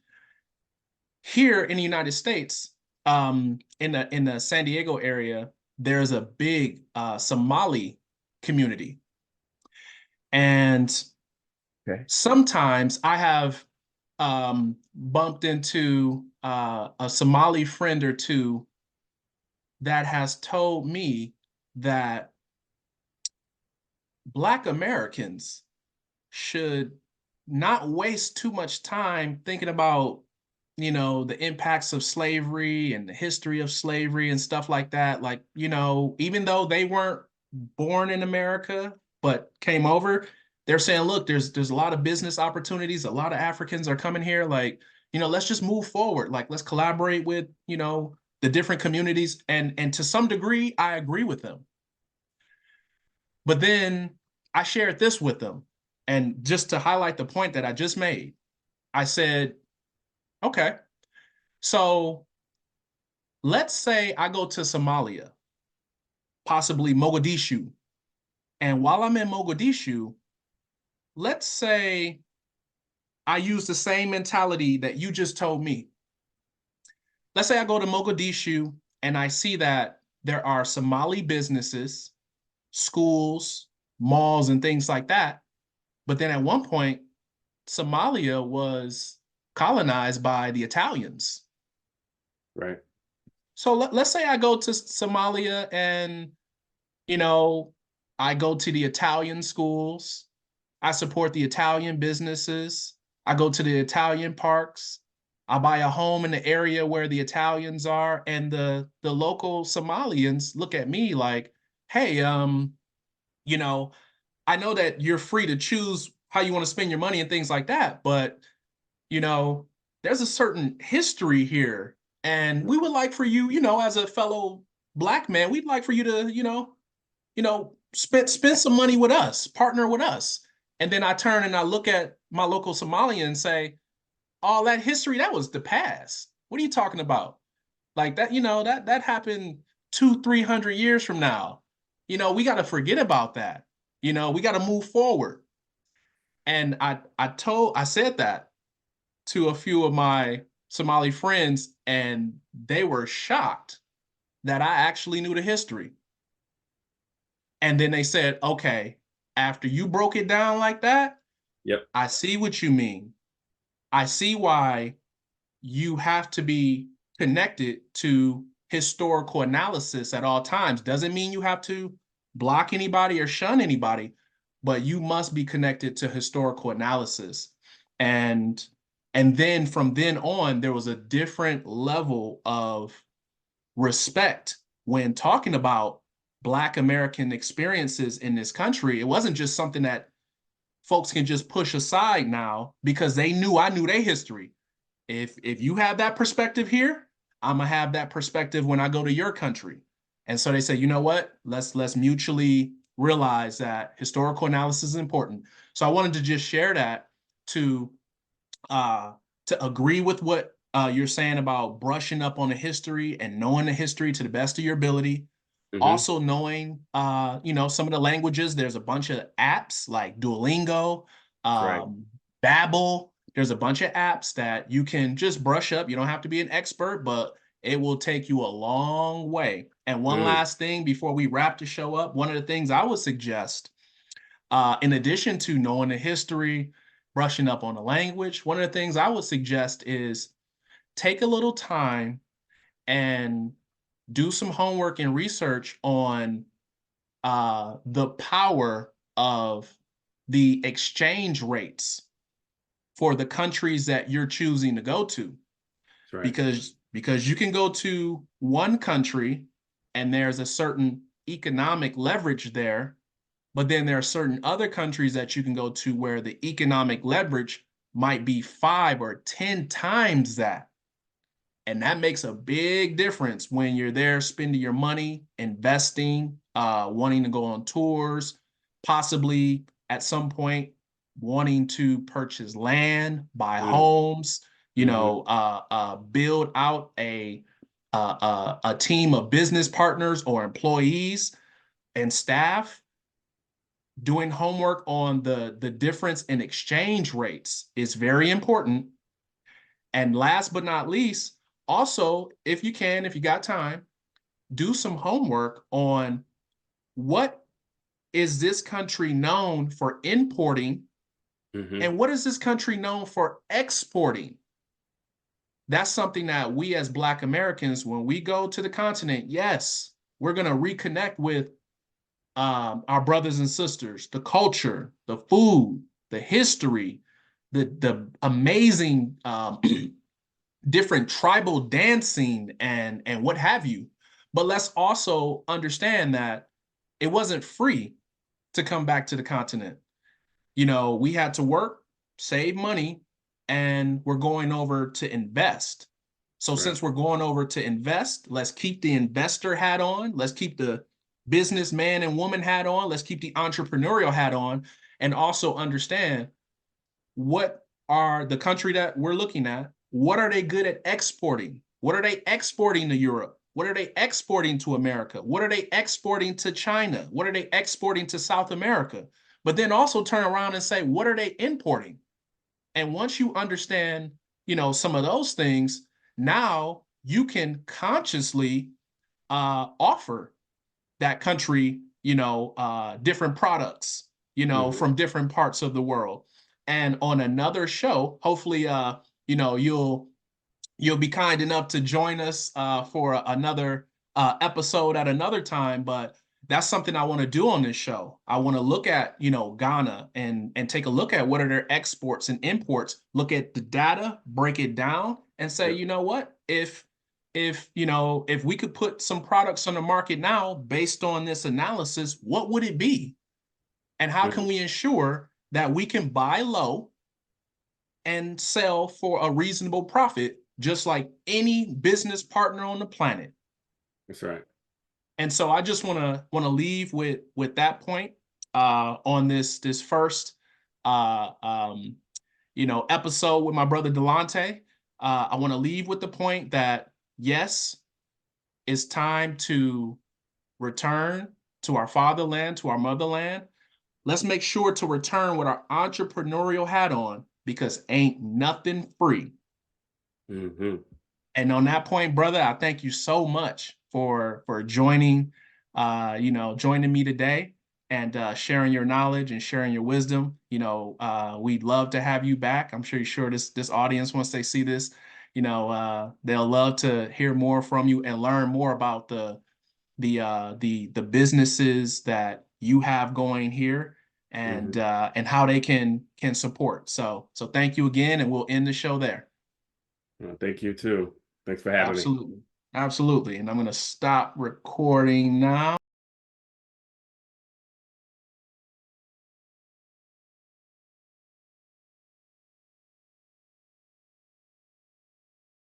here in the United States. In the San Diego area, there's a big Somali community, and okay. sometimes I have bumped into a Somali friend or two that has told me that Black Americans should not waste too much time thinking about, the impacts of slavery and the history of slavery and stuff like that. Like, even though they weren't born in America, but came over, they're saying, look, there's a lot of business opportunities. A lot of Africans are coming here. Like, let's just move forward. Like, let's collaborate with, the different communities. And to some degree, I agree with them. But then I shared this with them. And just to highlight the point that I just made, I said, okay, so let's say I go to Somalia, possibly Mogadishu. And while I'm in Mogadishu, let's say I use the same mentality that you just told me. Let's say I go to Mogadishu and I see that there are Somali businesses, schools, malls, and things like that. But then at one point, Somalia was colonized by the Italians. Right. So let's say I go to Somalia and, you know, I go to the Italian schools. I support the Italian businesses. I go to the Italian parks. I buy a home in the area where the Italians are, and the local Somalians look at me like, "Hey, you know, I know that you're free to choose how you want to spend your money and things like that, but you know, there's a certain history here. And we would like for you, as a fellow Black man, we'd like for you to, spend some money with us, partner with us." And then I turn and I look at my local Somalian and say, all that history, that was the past. What are you talking about? Like that, that happened 200-300 years from now. We got to forget about that. We got to move forward. And I said that to a few of my Somali friends, and they were shocked that I actually knew the history. And then they said, okay, after you broke it down like that, Yep. I see what you mean. I see why you have to be connected to historical analysis at all times. Doesn't mean you have to block anybody or shun anybody, but you must be connected to historical analysis. And and then from then on, there was a different level of respect when talking about Black American experiences in this country. It wasn't just something that folks can just push aside now because I knew their history. If you have that perspective here, I'm gonna have that perspective when I go to your country. And so they say, you know what? Let's mutually realize that historical analysis is important. So I wanted to just share that to uh, to agree with what you're saying about brushing up on the history and knowing the history to the best of your ability. Hmm. Also knowing, some of the languages. There's a bunch of apps like Duolingo, That's right. Babbel. There's a bunch of apps that you can just brush up. You don't have to be an expert, but it will take you a long way. And one Mm. last thing before we wrap the show up, one of the things I would suggest in addition to knowing the history, brushing up on the language, one of the things I would suggest is take a little time and do some homework and research on the power of the exchange rates for the countries that you're choosing to go to. That's right. Because you can go to one country and there's a certain economic leverage there, but then there are certain other countries that you can go to where the economic leverage might be 5 or 10 times that. And that makes a big difference when you're there spending your money, investing, wanting to go on tours, possibly at some point wanting to purchase land, buy Mm. homes, Hmm. build out a team of business partners or employees and staff. Doing homework on the difference in exchange rates is very important. And last but not least, also, if you can, if you got time, do some homework on what is this country known for importing Hmm. and what is this country known for exporting. That's something that we as Black Americans, when we go to the continent, yes, we're going to reconnect with our brothers and sisters, the culture, the food, the history, the amazing different tribal dancing and what have you. But let's also understand that it wasn't free to come back to the continent. We had to work, save money, and we're going over to invest. So That's right. since we're going over to invest, let's keep the investor hat on. Let's keep the businessman and woman hat on. Let's keep the entrepreneurial hat on and also understand what are the country that we're looking at, what are they good at exporting? What are they exporting to Europe? What are they exporting to America? What are they exporting to China? What are they exporting to South America? But then also turn around and say, what are they importing? And once you understand, some of those things, now you can consciously offer that country, different products, Hmm. from different parts of the world. And on another show, hopefully, you'll be kind enough to join us for another episode at another time. But that's something I want to do on this show. I want to look at, Ghana and take a look at what are their exports and imports, look at the data, break it down, and say, Yep. you know what, if we could put some products on the market now based on this analysis, what would it be? And how can Hmm. we ensure that we can buy low and sell for a reasonable profit, just like any business partner on the planet? That's right. And so I just want to leave with that point on this first uh, um, episode with my brother Delante. I want to leave with the point that yes, it's time to return to our fatherland, to our motherland. Let's make sure to return with our entrepreneurial hat on because ain't nothing free. Hmm. And on that point, brother, I thank you so much for joining joining me today and sharing your knowledge and sharing your wisdom. We'd love to have you back. I'm sure this audience, once they see this, they'll love to hear more from you and learn more about the businesses that you have going here and how they can support. So thank you again, and we'll end the show there. Thank you too. Thanks for having me. Absolutely. Absolutely. And I'm going to stop recording now.